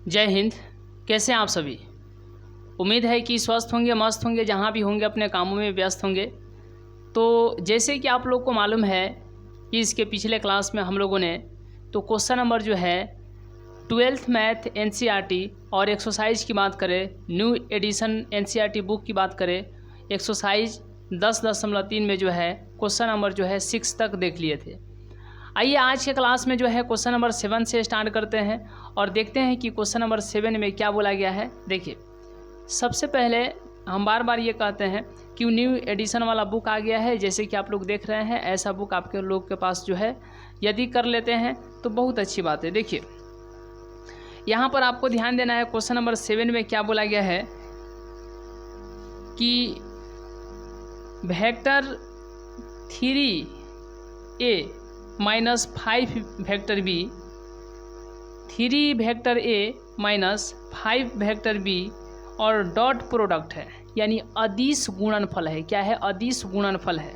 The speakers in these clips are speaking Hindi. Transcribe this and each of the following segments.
जय हिंद। कैसे हैं आप सभी? उम्मीद है कि स्वस्थ होंगे, मस्त होंगे, जहाँ भी होंगे अपने कामों में व्यस्त होंगे। तो जैसे कि आप लोग को मालूम है कि इसके पिछले क्लास में हम लोगों ने तो क्वेश्चन नंबर जो है 12th मैथ एनसीईआरटी और एक्सरसाइज की बात करें, न्यू एडिशन एनसीईआरटी बुक की बात करें, एक्सरसाइज 10.3 में जो है क्वेश्चन नंबर जो है 6 तक देख लिए थे। आइए आज के क्लास में जो है क्वेश्चन नंबर 7 से स्टार्ट करते हैं और देखते हैं कि क्वेश्चन नंबर 7 में क्या बोला गया है। देखिए, सबसे पहले हम बार बार ये कहते हैं कि न्यू एडिशन वाला बुक आ गया है। जैसे कि आप लोग देख रहे हैं, ऐसा बुक आपके लोग के पास जो है यदि कर लेते हैं तो बहुत अच्छी बात है। देखिए, यहाँ पर आपको ध्यान देना है, क्वेश्चन नंबर 7 में क्या बोला गया है कि vector 3a minus 5 vector B, 3 vector A minus 5 vector B और डॉट प्रोडक्ट है, यानी अदिश गुणनफल है। क्या है? अदिश गुणनफल है।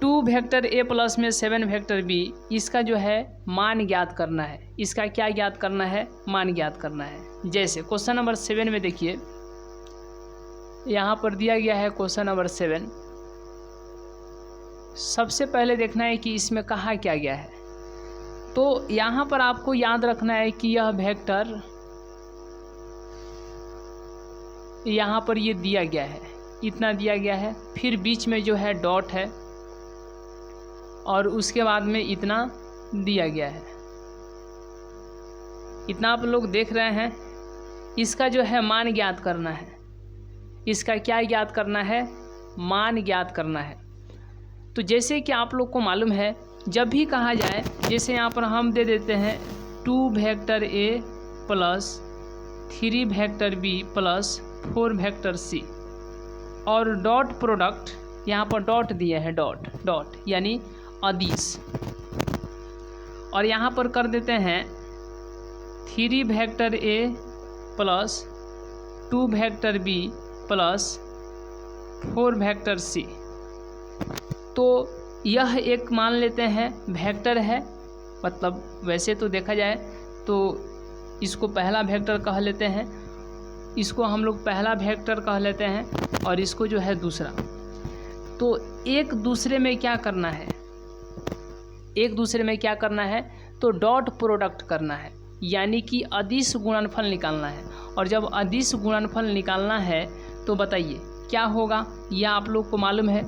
2 वेक्टर ए प्लस में 7 वेक्टर बी, इसका जो है मान ज्ञात करना है। इसका क्या ज्ञात करना है? मान ज्ञात करना है। जैसे क्वेश्चन नंबर 7 में देखिए, यहाँ पर दिया गया है क्वेश्चन नंबर 7। सबसे पहले देखना है कि इसमें कहा क्या गया है। तो यहाँ पर आपको याद रखना है कि यह वेक्टर यहाँ पर ये दिया गया है, इतना दिया गया है, फिर बीच में जो है डॉट है और उसके बाद में इतना दिया गया है। इतना आप लोग देख रहे हैं। इसका जो है मान ज्ञात करना है। इसका क्या ज्ञात करना है? मान ज्ञात करना है। तो जैसे कि आप लोग को मालूम है, जब भी कहा जाए, जैसे यहाँ पर हम दे देते हैं 2 vector A plus 3 vector B plus 4 vector C और डॉट प्रोडक्ट, यहाँ पर डॉट दिए हैं, डॉट यानी अदिश, और यहाँ पर कर देते हैं 3 vector A plus 2 vector B plus 4 vector C. तो यह एक मान लेते हैं वेक्टर है, मतलब वैसे तो देखा जाए तो इसको पहला वेक्टर कह लेते हैं, इसको हम लोग पहला वेक्टर कह लेते हैं और इसको जो है दूसरा। तो एक दूसरे में क्या करना है? एक दूसरे में क्या करना है? तो डॉट प्रोडक्ट करना है, यानी कि अदिश गुणनफल निकालना है। और जब अदिश गुणनफल निकालना है तो बताइए क्या होगा? यह आप लोग को मालूम है।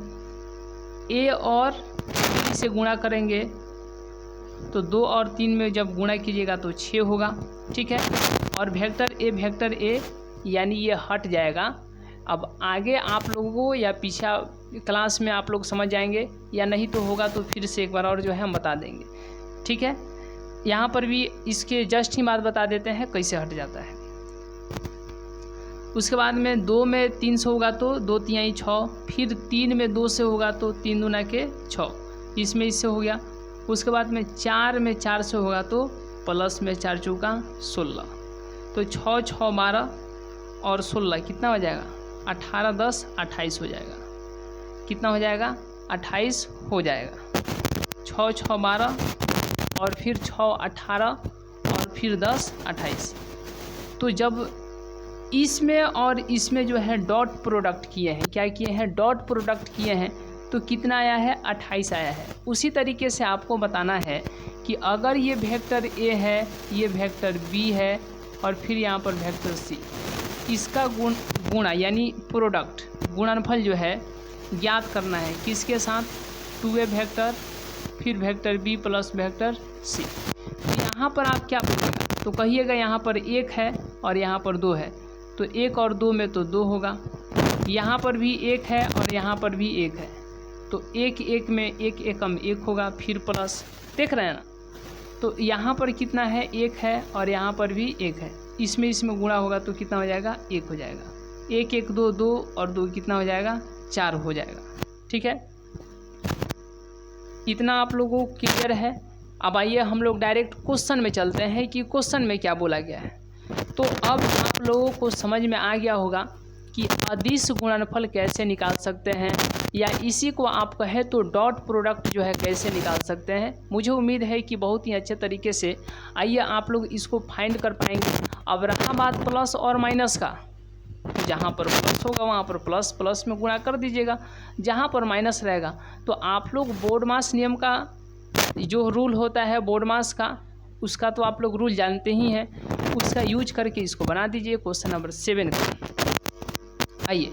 ए और 3 से गुणा करेंगे तो 2 और 3 में जब गुणा कीजिएगा तो 6 होगा, ठीक है। और वेक्टर ए यानी ये हट जाएगा। अब आगे आप लोगों को या पीछा क्लास में आप लोग समझ जाएंगे, या नहीं तो होगा तो फिर से एक बार और जो है हम बता देंगे, ठीक है। यहाँ पर भी इसके जस्ट ही बात बता देते हैं कैसे हट जाता है। उसके बाद में 2 में 3 से होगा तो 2 तिहाई 6, फिर 3 में 2 से होगा तो 3 दूना के 6, इसमें इससे हो गया। उसके बाद में 4 में 4 से होगा तो प्लस में 4 चौका 16, तो 6 6 12 और 16 कितना हो जाएगा? 18 10 28 हो जाएगा। कितना हो जाएगा? 28 हो जाएगा। 6 6 12 और फिर 6 18 और फिर 10 28। तो जब इसमें और इसमें जो है डॉट प्रोडक्ट किए हैं, क्या किए हैं? डॉट प्रोडक्ट किए हैं, तो कितना आया है? 28 आया है। उसी तरीके से आपको बताना है कि अगर ये वेक्टर ए है, ये वेक्टर बी है और फिर यहाँ पर वेक्टर सी, इसका गुणा यानी प्रोडक्ट गुणनफल जो है ज्ञात करना है। किसके साथ? 2a वेक्टर फिर vector B plus vector C. तो यहाँ पर आप क्या बोलिएगा? तो कहिएगा यहाँ पर 1 है और यहाँ पर 2 है, तो 1 और 2 में तो 2 होगा। यहाँ पर भी 1 है और यहाँ पर भी 1 है, तो 1 1 में 1 एकम 1 होगा, फिर प्लस, देख रहे हैं ना। तो यहाँ पर कितना है? 1 है और यहाँ पर भी 1 है, इसमें गुणा होगा तो कितना हो जाएगा? 1 हो जाएगा। 1 1 2 2 और 2 कितना हो जाएगा? 4 हो जाएगा, ठीक है। इतना आप लोगों को क्लियर है। अब आइए हम लोग डायरेक्ट क्वेश्चन में चलते हैं कि क्वेश्चन में क्या बोला गया है। तो अब आप लोगों को समझ में आ गया होगा कि अदिश गुणनफल कैसे निकाल सकते हैं या इसी को आप कहे तो डॉट प्रोडक्ट जो है कैसे निकाल सकते हैं। मुझे उम्मीद है कि बहुत ही अच्छे तरीके से आइए आप लोग इसको फाइंड कर पाएंगे। अब रहा बात प्लस और माइनस का, जहाँ पर प्लस होगा वहाँ पर प्लस प्लस में गुणा कर दीजिएगा, जहाँ पर माइनस रहेगा तो आप लोग बोर्ड मास नियम का जो रूल होता है बोर्ड मास का, उसका तो आप लोग रूल जानते ही हैं, उसका यूज करके इसको बना दीजिए क्वेश्चन नंबर 7 का। आइए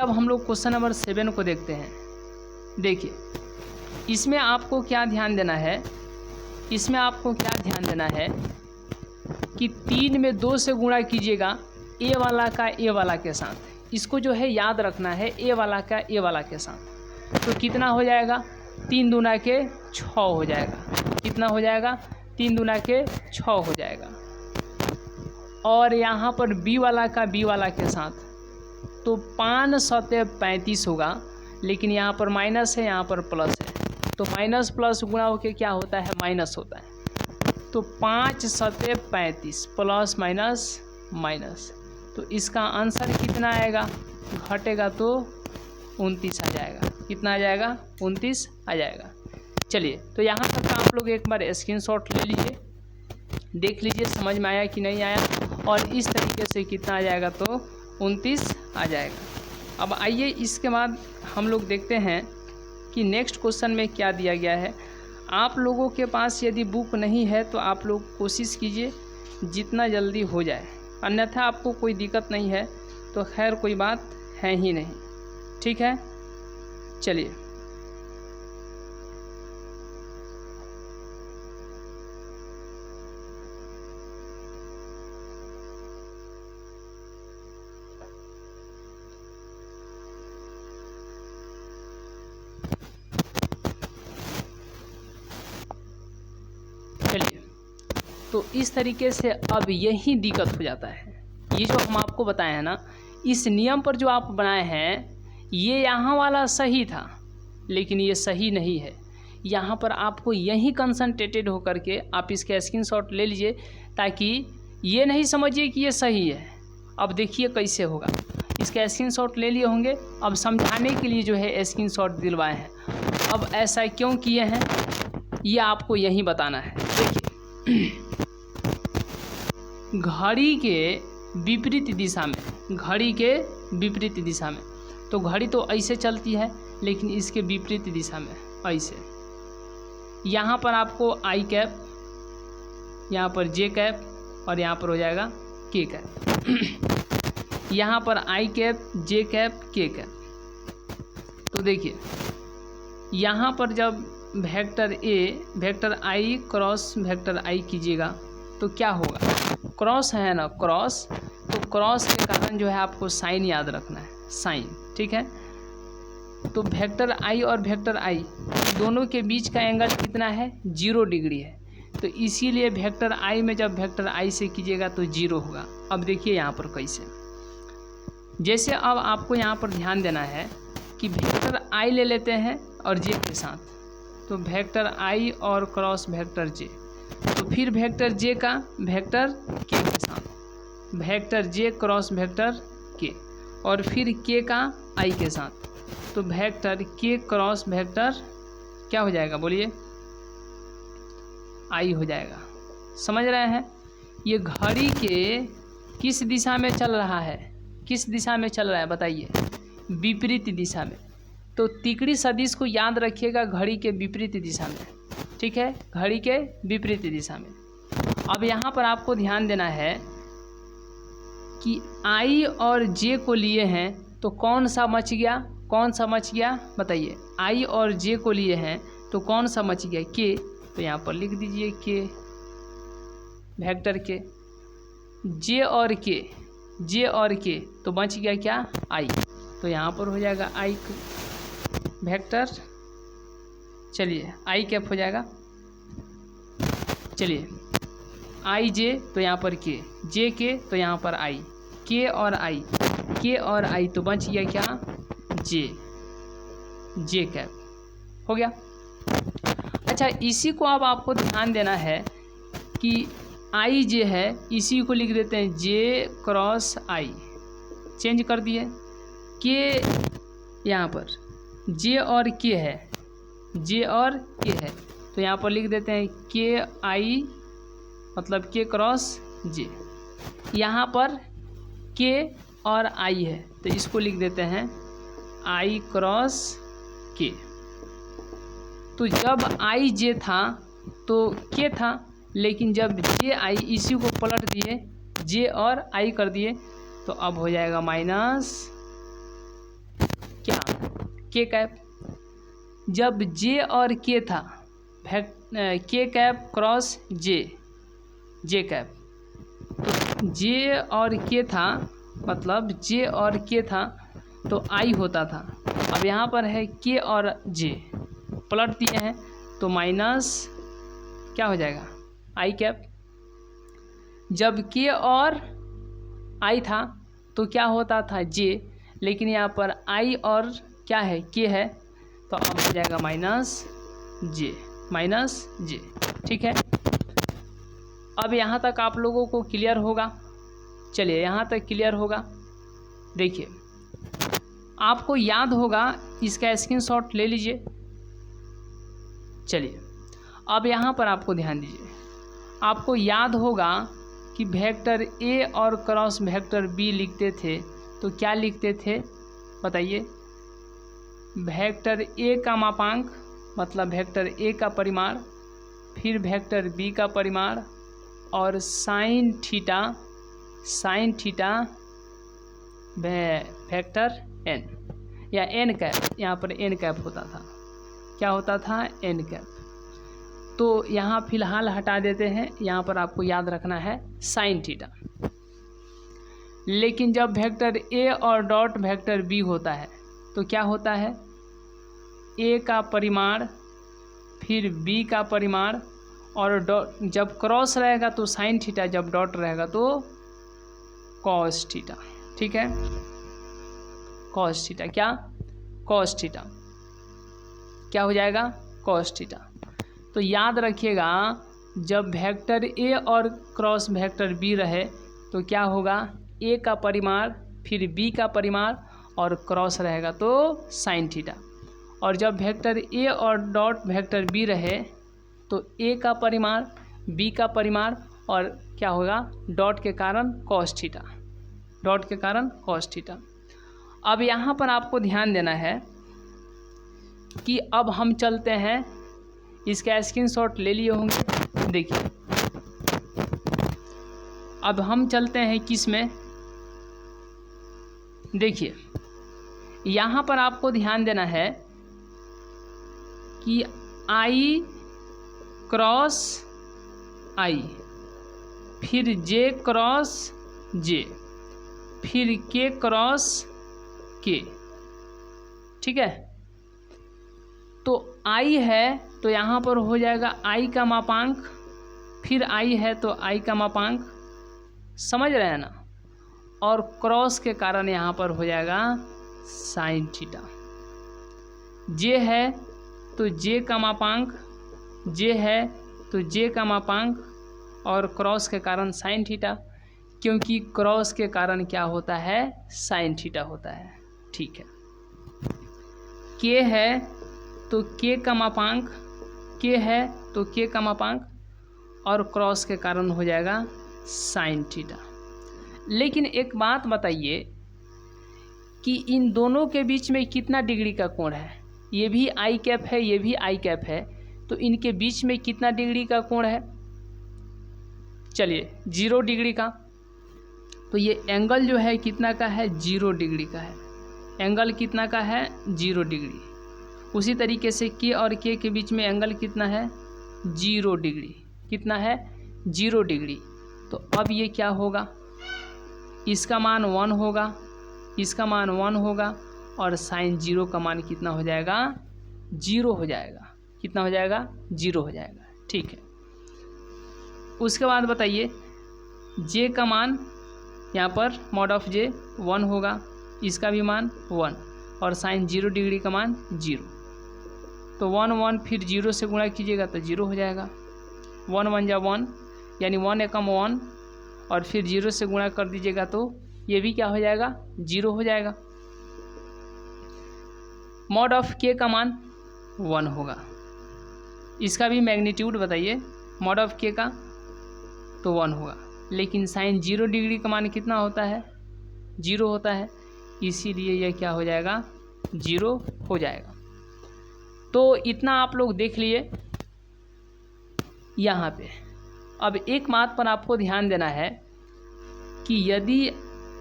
अब हम लोग क्वेश्चन नंबर 7 को देखते हैं। देखिए इसमें आपको क्या ध्यान देना है, इसमें आपको क्या ध्यान देना है कि 3 में 2 से गुणा कीजिएगा ए वाला का ए वाला के साथ। इसको जो है याद रखना है, ए वाला का ए वाला के साथ। तो कितना हो जाएगा, 3 दूना के 6 हो जाएगा। कितना हो जाएगा, 3 दूना के 6 हो जाएगा। और यहाँ पर बी वाला का बी वाला के साथ तो 5 सते 35 होगा, लेकिन यहाँ पर माइनस है, यहाँ पर प्लस है, तो माइनस प्लस गुणा होके क्या होता है, माइनस होता है। तो 5 सते 35 प्लस माइनस माइनस, तो इसका आंसर कितना आएगा, घटेगा तो 29 आ जाएगा। कितना आ जाएगा, 29 आ जाएगा। चलिए तो यहाँ तक का आप लोग एक बार स्क्रीनशॉट ले लीजिए, देख लीजिए समझ में आया कि नहीं आया, और इस तरीके से कितना आ जाएगा, तो 29 आ जाएगा। अब आइए इसके बाद हम लोग देखते हैं कि नेक्स्ट क्वेश्चन में क्या दिया गया है। आप लोगों के पास यदि बुक नहीं है तो आप लोग कोशिश कीजिए जितना जल्दी हो जाए, अन्यथा आपको कोई दिक्कत नहीं है तो खैर कोई बात है ही नहीं, ठीक है। चलिए तो इस तरीके से अब यही दिक्कत हो जाता है। ये जो हम आपको बताए हैं ना, इस नियम पर जो आप बनाए हैं ये यहाँ वाला सही था, लेकिन ये सही नहीं है। यहाँ पर आपको यही कंसंट्रेटेड होकर के आप इसके स्क्रीनशॉट ले लीजिए, ताकि ये नहीं समझिए कि ये सही है। अब देखिए कैसे होगा, इसके स्क्रीनशॉट ले लिए होंगे, अब समझाने के लिए जो है स्क्रीनशॉट दिलवाए हैं। अब ऐसा क्यों किए हैं ये आपको यही बताना है। देखिए घड़ी के विपरीत दिशा में, घड़ी के विपरीत दिशा में, तो घड़ी तो ऐसे चलती है, लेकिन इसके विपरीत दिशा में ऐसे। यहाँ पर आपको आई कैप, यहाँ पर जे कैप, और यहाँ पर हो जाएगा के कैप। यहाँ पर I cap, J cap, K cap. तो देखिए यहाँ पर जब vector A vector I cross vector I कीजिएगा तो क्या होगा, क्रॉस है ना, क्रॉस, तो क्रॉस के कारण जो है आपको साइन याद रखना है, साइन, ठीक है। तो वेक्टर आई और वेक्टर आई दोनों के बीच का एंगल कितना है, 0 डिग्री है। तो इसीलिए वेक्टर आई में जब वेक्टर आई से कीजिएगा तो 0 होगा। अब देखिए यहाँ पर कैसे, जैसे अब आपको यहाँ पर ध्यान देना है कि वेक्टर आई ले लेते हैं और जे के साथ, तो वेक्टर आई और क्रॉस वेक्टर जे, तो फिर वेक्टर जे का वेक्टर के साथ, वेक्टर जे क्रॉस वेक्टर के, और फिर के का आई के साथ, तो वेक्टर के क्रॉस वेक्टर क्या हो जाएगा, बोलिए, आई हो जाएगा। समझ रहे हैं, ये घड़ी के किस दिशा में चल रहा है, किस दिशा में चल रहा है बताइए, विपरीत दिशा में। तो तिकड़ी सदिश को याद रखिएगा, घड़ी के विपरीत दिशा में, ठीक है, घड़ी के विपरीत दिशा में। अब यहाँ पर आपको ध्यान देना है कि आई और जे को लिए हैं तो कौन सा मच गया, कौन सा मच गया बताइए, आई और जे को लिए हैं तो कौन सा मच गया, के, तो यहाँ पर लिख दीजिए के वेक्टर के, जे और के, जे और के, तो बच गया क्या, आई, तो यहाँ पर हो जाएगा आई वेक्टर, चलिए आई कैप हो जाएगा। चलिए आई जे, तो यहाँ पर के, जे के, तो यहाँ पर आई, के और आई, के और आई, तो बच गया क्या, जे, जे कैप हो गया। अच्छा इसी को अब आपको ध्यान देना है कि आई जे है, इसी को लिख देते हैं जे क्रॉस आई, चेंज कर दिए, के यहाँ पर जे और के है, जे और के है, तो यहाँ पर लिख देते हैं के आई मतलब के क्रॉस जे। यहाँ पर के और आई है तो इसको लिख देते हैं आई क्रॉस के। तो जब आई जे था तो के था, लेकिन जब जे आई इसी को पलट दिए, जे और आई कर दिए, तो अब हो जाएगा माइनस क्या के कैप। जब जे और के था के कैप क्रॉस जे, जे कैप, तो जे और के था मतलब जे और के था तो आई होता था। अब यहाँ पर है के और जे पलट दिए हैं तो माइनस क्या हो जाएगा आई कैप। जब के और आई था तो क्या होता था जे, लेकिन यहाँ पर आई और क्या है के है, तो अब हो जाएगा माइनस जे, माइनस जे। ठीक है, अब यहाँ तक आप लोगों को क्लियर होगा। चलिए यहाँ तक क्लियर होगा। देखिए आपको याद होगा, इसका स्क्रीनशॉट ले लीजिए। चलिए अब यहाँ पर आपको ध्यान दीजिए, आपको याद होगा कि वेक्टर ए और क्रॉस वेक्टर बी लिखते थे तो क्या लिखते थे बताइए। वेक्टर ए का मापांक मतलब वेक्टर ए का परिमाण, फिर वेक्टर बी का परिमाण और साइन थीटा वेक्टर एन या एन कैप। यहाँ पर एन कैप होता था, क्या होता था एन कैप। तो यहाँ फिलहाल हटा देते हैं, यहाँ पर आपको याद रखना है साइन थीटा। लेकिन जब वेक्टर ए और डॉट वेक्टर बी होता है तो क्या होता है, ए का परिमाण फिर बी का परिमाण और डॉट, जब क्रॉस रहेगा तो साइन थीटा, जब डॉट रहेगा तो कॉस थीटा। ठीक है, कॉस थीटा, क्या कॉस थीटा, क्या हो जाएगा कॉस थीटा। तो याद रखिएगा जब वेक्टर ए और क्रॉस वेक्टर बी रहे तो क्या होगा, ए का परिमाण फिर बी का परिमाण और क्रॉस रहेगा तो साइन थीटा। और जब वेक्टर ए और डॉट वेक्टर बी रहे तो ए का परिमाण बी का परिमाण और क्या होगा डॉट के कारण कॉस थीटा, डॉट के कारण कॉस थीटा। अब यहाँ पर आपको ध्यान देना है कि अब हम चलते हैं, इसका स्क्रीनशॉट ले लिए होंगे। देखिए अब हम चलते हैं किस में, देखिए यहाँ पर आपको ध्यान देना है कि आई क्रॉस आई, फिर जे क्रॉस जे, फिर के क्रॉस के। ठीक है, तो आई है तो यहाँ पर हो जाएगा आई का मापांक, फिर आई है तो आई का मापांक, समझ रहे हैं ना। और क्रॉस के कारण यहाँ पर हो जाएगा साइन थीटा। जे है तो जे का मापांक, जे है तो जे का मापांक और क्रॉस के कारण साइन थीटा, क्योंकि क्रॉस के कारण क्या होता है साइन थीटा होता है। ठीक है, के है तो के का मापांक, के है तो के का मापांक और क्रॉस के कारण हो जाएगा साइन थीटा। लेकिन एक बात बताइए कि इन दोनों के बीच में कितना डिग्री का कोण है, ये भी आई कैप है ये भी आई कैप है, तो इनके बीच में कितना डिग्री का कोण है, चलिए 0 डिग्री का। तो ये एंगल जो है कितना का है 0 डिग्री का है, एंगल कितना का है 0 डिग्री। उसी तरीके से के और के बीच में एंगल कितना है 0 डिग्री, कितना है 0 डिग्री। तो अब ये क्या होगा, इसका मान 1 होगा, इसका मान 1 होगा और साइन 0 का मान कितना हो जाएगा 0 हो जाएगा, कितना हो जाएगा 0 हो जाएगा। ठीक है, उसके बाद बताइए जे का मान यहाँ पर मॉड ऑफ जे 1 होगा, इसका भी मान 1 और साइन 0 डिग्री का मान 0। तो 1 1 फिर 0 से गुणा कीजिएगा तो 0 हो जाएगा, 1 1 जा 1 यानी 1 एकम 1 और फिर 0 से गुणा कर दीजिएगा तो ये भी क्या हो जाएगा 0 हो जाएगा। मॉड ऑफ के का मान 1 होगा। इसका भी मैग्नीट्यूड बताइए, मॉड ऑफ के का तो 1 होगा, लेकिन साइन 0 डिग्री का मान कितना होता है? 0 होता है, इसीलिए यह क्या हो जाएगा? 0 हो जाएगा। तो इतना आप लोग देख लिए यहाँ पे। अब एक बात पर आपको ध्यान देना है कि यदि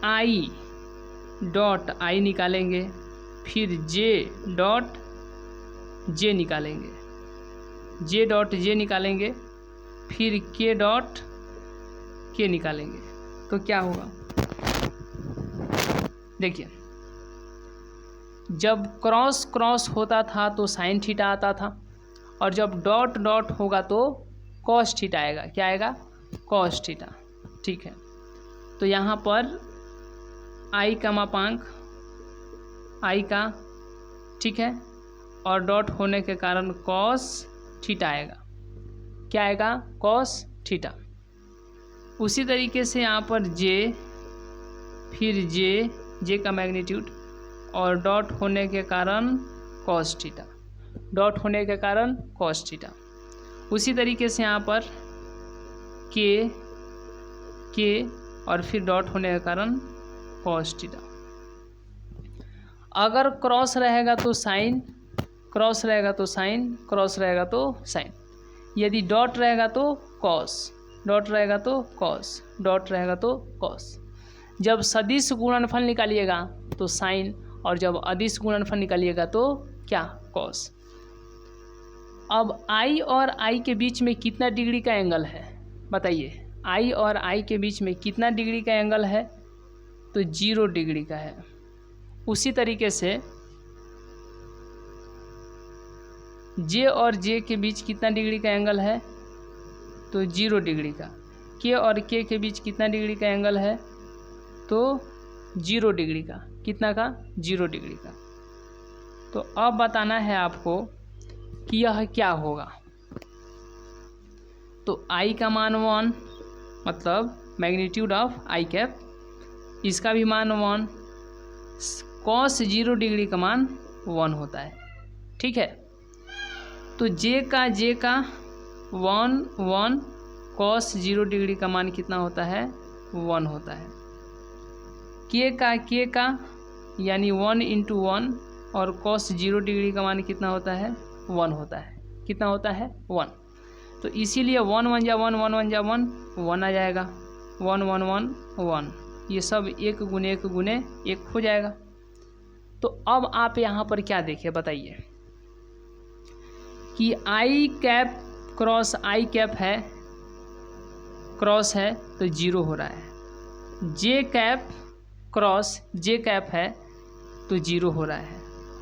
आई डॉट आई निकालेंगे, फिर जे डॉट जे निकालेंगे, जे डॉट जे निकालेंगे, फिर के डॉट के निकालेंगे, तो क्या होगा? देखिए, जब क्रॉस क्रॉस होता था तो साइन थीटा आता था, और जब डॉट डॉट होगा तो कॉस थीटा आएगा। क्या आएगा? Cos theta. ठीक है, तो यहाँ पर आई का मापांक आई का, ठीक है, और डॉट होने के कारण कॉस थीटा आएगा। क्या आएगा? Cos theta. उसी तरीके से यहाँ पर जे, फिर जे का मैग्नीट्यूड, और डॉट होने के कारण कॉस थीटा, डॉट होने के कारण कॉस थीटा। उसी तरीके से यहाँ पर के और फिर डॉट होने के कारण कॉस थीटा। अगर क्रॉस रहेगा तो साइन, क्रॉस रहेगा तो साइन, क्रॉस रहेगा तो साइन। यदि डॉट रहेगा तो कॉस, डॉट रहेगा तो कॉस, डॉट रहेगा तो कॉस। जब सदिश गुणनफल निकालिएगा तो साइन, और जब अदिश गुणनफल निकालिएगा तो क्या? कॉस। अब आई और आई के बीच में कितना डिग्री का एंगल है बताइए? आई और आई के बीच में कितना डिग्री का एंगल है? तो 0 डिग्री का है। उसी तरीके से जे और जे के बीच कितना डिग्री का एंगल है? तो 0 डिग्री का। के और के के बीच कितना डिग्री का एंगल है? तो 0 डिग्री का। कितना का? 0 डिग्री का। तो अब बताना है आपको कि यह क्या होगा। तो आई का मान 1, मतलब मैग्नीट्यूड ऑफ आई कैप, इसका भी मान 1, कॉस 0 डिग्री का मान 1 होता है। ठीक है, तो जे का 1 1, कॉस 0 डिग्री का मान कितना होता है? 1 होता है। के का यानी 1 × 1, और कॉस 0 डिग्री का मान कितना होता है? 1 होता है। कितना होता है? 1। तो इसीलिए 1 1 जा 1, 1 1 जा 1, 1 आ जाएगा। 1 1 1 1, ये सब 1 × 1 × 1 हो जाएगा। तो अब आप यहाँ पर क्या देखिए बताइए कि आई कैप क्रॉस आई कैप है, क्रॉस है तो 0 हो रहा है। जे कैप क्रॉस जे कैप है तो 0 हो रहा है।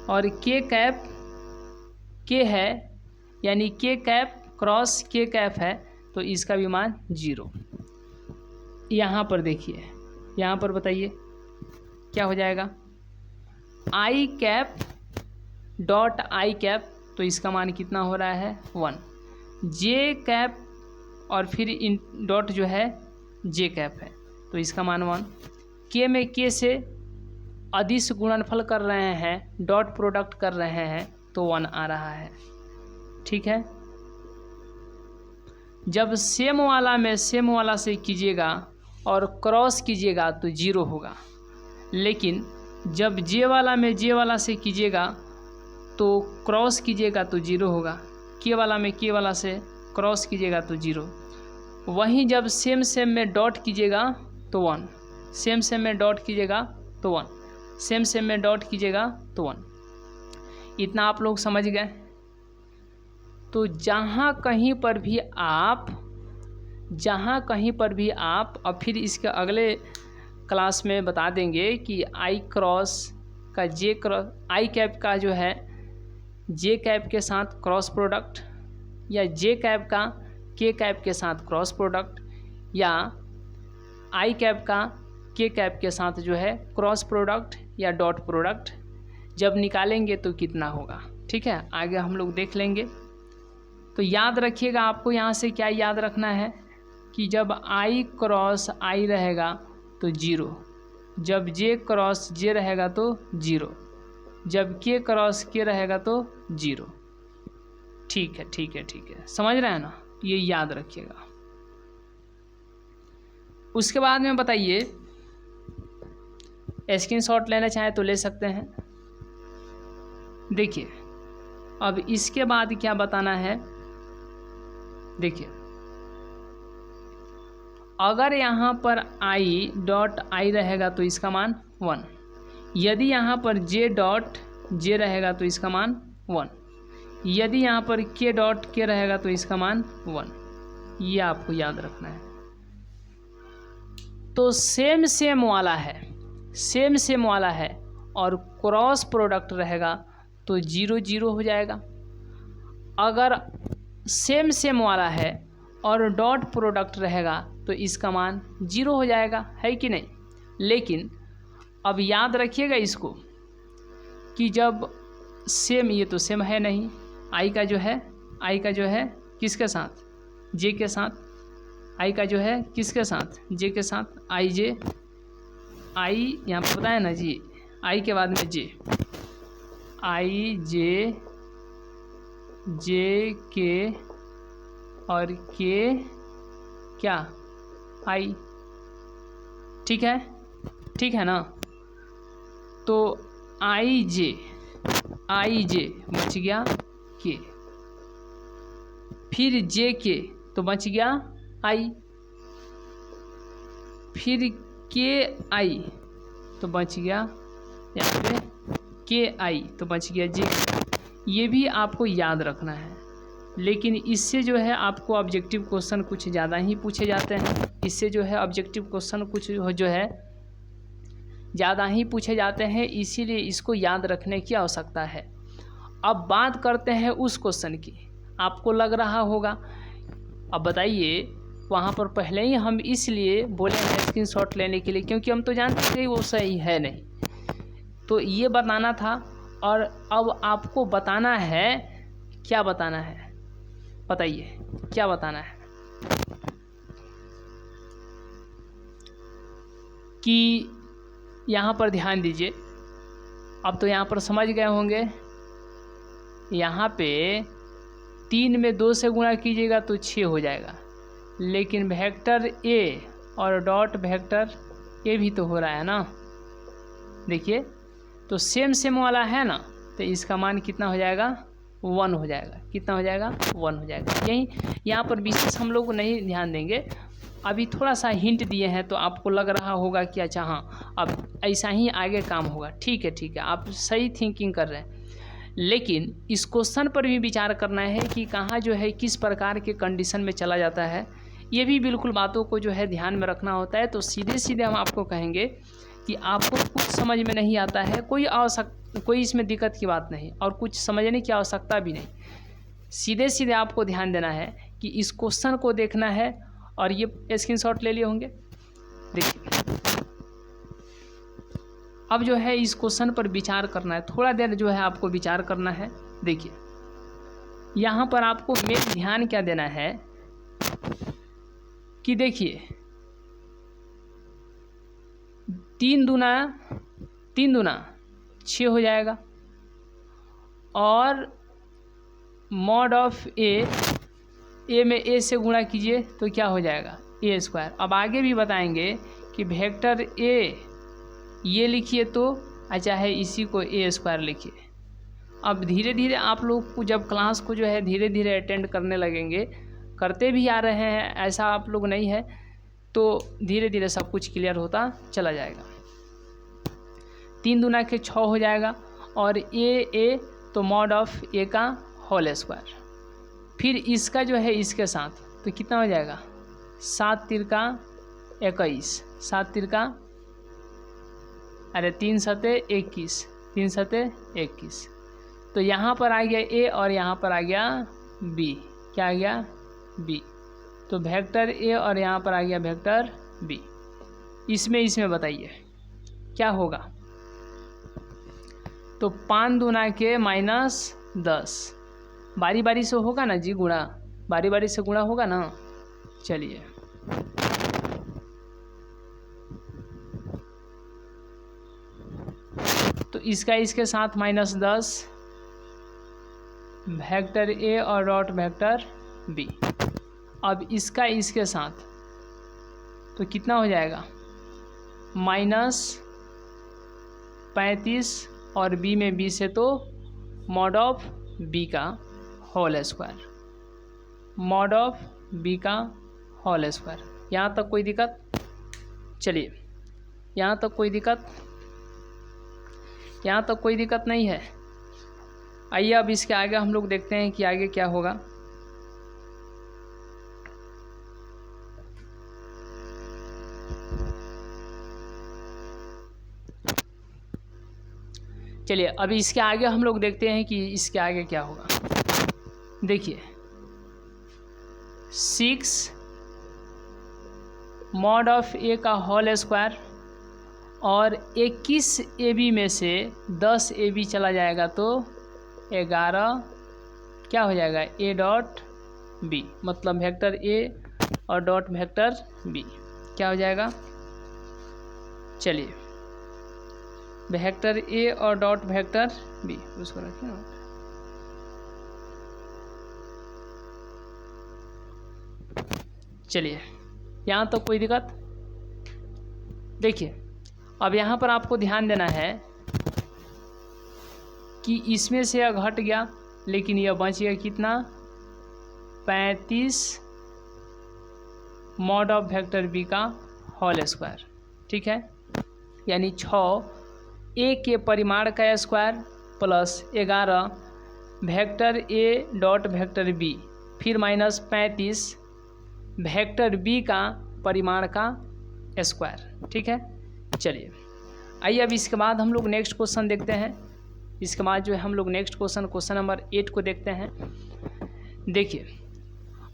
और के कैप के है, यानी के कैप क्रॉस के कैप है तो इसका भी मान 0। यहाँ पर देखिए, यहाँ पर बताइए क्या हो जाएगा? आई कैप डॉट आई कैप, तो इसका मान कितना हो रहा है? 1। जे कैप और फिर इन डॉट जो है जे कैप है तो इसका मान 1। के में के से अदिश गुणनफल कर रहे हैं, डॉट प्रोडक्ट कर रहे हैं तो 1 आ रहा है। ठीक है, जब सेम वाला में सेम वाला से कीजिएगा और क्रॉस कीजिएगा तो 0 होगा, लेकिन जब जे वाला में जे वाला से कीजिएगा तो क्रॉस कीजिएगा तो 0 होगा। के वाला में के वाला से क्रॉस कीजिएगा तो 0। वहीं जब सेम सेम में डॉट कीजिएगा तो 1, सेम सेम में डॉट कीजिएगा तो 1, सेम सेम में डॉट कीजिएगा तो 1। इतना आप लोग समझ गए। तो जहाँ कहीं पर भी आप अब फिर इसके अगले क्लास में बता देंगे कि आई क्रॉस का जे क्रॉस आई कैप का जो है जे कैप के साथ क्रॉस प्रोडक्ट, या जे कैप का के कैप के साथ क्रॉस प्रोडक्ट, या आई कैप का के कैप के साथ जो है क्रॉस प्रोडक्ट या डॉट प्रोडक्ट जब निकालेंगे तो कितना होगा। ठीक है, आगे हम लोग देख लेंगे। तो याद रखिएगा, आपको यहाँ से क्या याद रखना है कि जब आई क्रॉस आई रहेगा तो 0, जब जे क्रॉस जे रहेगा तो 0, जब के क्रॉस के रहेगा तो 0। ठीक है ठीक है ठीक है, समझ रहे हैं ना, ये याद रखिएगा। उसके बाद में बताइए, स्क्रीनशॉट लेना चाहे तो ले सकते हैं। देखिए अब इसके बाद क्या बताना है, देखिए अगर यहाँ पर i डॉट i रहेगा तो इसका मान 1, यदि यहाँ पर j डॉट j रहेगा तो इसका मान 1, यदि यहाँ पर k डॉट k रहेगा तो इसका मान 1। ये आपको याद रखना है। तो सेम वाला है, सेम वाला है और क्रॉस प्रोडक्ट रहेगा तो 0 0 हो जाएगा। अगर सेम वाला है और डॉट प्रोडक्ट रहेगा तो इसका मान 0 हो जाएगा, है कि नहीं। लेकिन अब याद रखिएगा इसको कि जब सेम, ये तो सेम है नहीं, i का जो है किसके साथ, j के साथ, i का जो है किसके साथ, j के साथ, i j, i यहाँ पर बताया ना जी, i के बाद में j, i j j k और k क्या i, ठीक है ना। तो i j बच गया k, फिर j k तो बच गया i, फिर k i तो बच गया यहाँ पे k i तो बच गया j। ये भी आपको याद रखना है। लेकिन इससे जो है आपको ऑब्जेक्टिव क्वेश्चन कुछ ज़्यादा ही पूछे जाते हैं, इससे जो है ऑब्जेक्टिव क्वेश्चन कुछ जो है ज़्यादा ही पूछे जाते हैं, इसीलिए इसको याद रखने की आवश्यकता है। अब बात करते हैं उस क्वेश्चन की, आपको लग रहा होगा, अब बताइए वहाँ पर पहले ही हम इसलिए बोले हैं स्क्रीनशॉट लेने के लिए क्योंकि हम तो जानते थे वो सही है नहीं, तो ये बताना था। और अब आपको बताना है, क्या बताना है बताइए, क्या बताना है कि यहाँ पर ध्यान दीजिए। अब तो यहाँ पर समझ गए होंगे, यहाँ पे 3 में 2 से गुणा कीजिएगा तो 6 हो जाएगा, लेकिन वेक्टर a और डॉट वेक्टर a भी तो हो रहा है ना। देखिए तो सेम वाला है ना, तो इसका मान कितना हो जाएगा, 1 हो जाएगा। कितना हो जाएगा, 1 हो जाएगा। यही यहाँ पर विशेष हम लोग नहीं ध्यान देंगे, अभी थोड़ा सा हिंट दिए हैं तो आपको लग रहा होगा कि अच्छा हाँ अब ऐसा ही आगे काम होगा। ठीक है, आप सही थिंकिंग कर रहे हैं, लेकिन इस क्वेश्चन पर भी विचार करना है कि कहाँ जो है किस प्रकार के कंडीशन में चला जाता है, ये भी बिल्कुल बातों को जो है ध्यान में रखना होता है। तो सीधे हम आपको कहेंगे कि आपको कुछ समझ में नहीं आता है, कोई इसमें दिक्कत की बात नहीं और कुछ समझने की आवश्यकता भी नहीं। सीधे आपको ध्यान देना है कि इस क्वेश्चन को देखना है। और ये स्क्रीनशॉट ले लिए होंगे, देखिए अब जो है इस क्वेश्चन पर विचार करना है, थोड़ा देर जो है आपको विचार करना है। देखिए यहाँ पर आपको मेन ध्यान क्या देना है कि देखिए 3 दूना 6 हो जाएगा और मॉड ऑफ ए में ए से गुणा कीजिए तो क्या हो जाएगा, ए स्क्वायर। अब आगे भी बताएंगे कि वेक्टर ए ये लिखिए तो अच्छा है, इसी को ए स्क्वायर लिखिए। अब धीरे आप लोग को जब क्लास को जो है धीरे अटेंड करने लगेंगे, करते भी आ रहे हैं, ऐसा आप लोग नहीं है, तो धीरे सब कुछ क्लियर होता चला जाएगा। 3 दूना के 6 हो जाएगा और ए तो मॉड ऑफ ए का होल स्क्वायर, फिर इसका जो है इसके साथ तो कितना हो जाएगा, 7 तिरका 21, 7 तिरका अरे 3 सते 21, 3 सते 21। तो यहाँ पर आ गया ए और यहाँ पर आ गया बी, क्या आ गया बी। तो वेक्टर ए और यहाँ पर आ गया वेक्टर बी। इसमें बताइए क्या होगा, तो 5 दूना के -10, बारी से होगा ना जी गुणा, बारी से गुणा होगा ना। चलिए तो इसका इसके साथ -10 वेक्टर ए और डॉट वेक्टर बी। अब इसका इसके साथ तो कितना हो जाएगा, -35 और बी में बी से तो मॉड ऑफ बी का whole square, mod of B का होल स्क्वायर। यहाँ तक कोई दिक्कत? चलिए, यहाँ तक कोई दिक्कत? यहाँ तक कोई दिक्कत नहीं है। आइए अब इसके आगे हम लोग देखते हैं कि आगे क्या होगा। चलिए अभी इसके आगे हम लोग देखते हैं कि इसके आगे क्या होगा। देखिए 6 मॉड ऑफ ए का होल स्क्वायर और 21 ए बी में से 10 ए बी चला जाएगा तो 11 क्या हो जाएगा, ए डॉट बी, मतलब वेक्टर ए और डॉट वेक्टर बी क्या हो जाएगा। चलिए वेक्टर ए और डॉट वेक्टर बी उसको रखिए ना। चलिए यहाँ तो कोई दिक्कत? देखिए अब यहाँ पर आपको ध्यान देना है कि इसमें से यह घट गया लेकिन यह बच गया कितना, 35 मॉड ऑफ वेक्टर बी का होल स्क्वायर। ठीक है, यानी 6 ए के परिमाण का square plus 11 vector A dot vector B फिर -35 वेक्टर बी का परिमाण का स्क्वायर। ठीक है, चलिए आइए अब इसके बाद हम लोग नेक्स्ट क्वेश्चन देखते हैं। इसके बाद जो है हम लोग नेक्स्ट क्वेश्चन नंबर 8 को देखते हैं। देखिए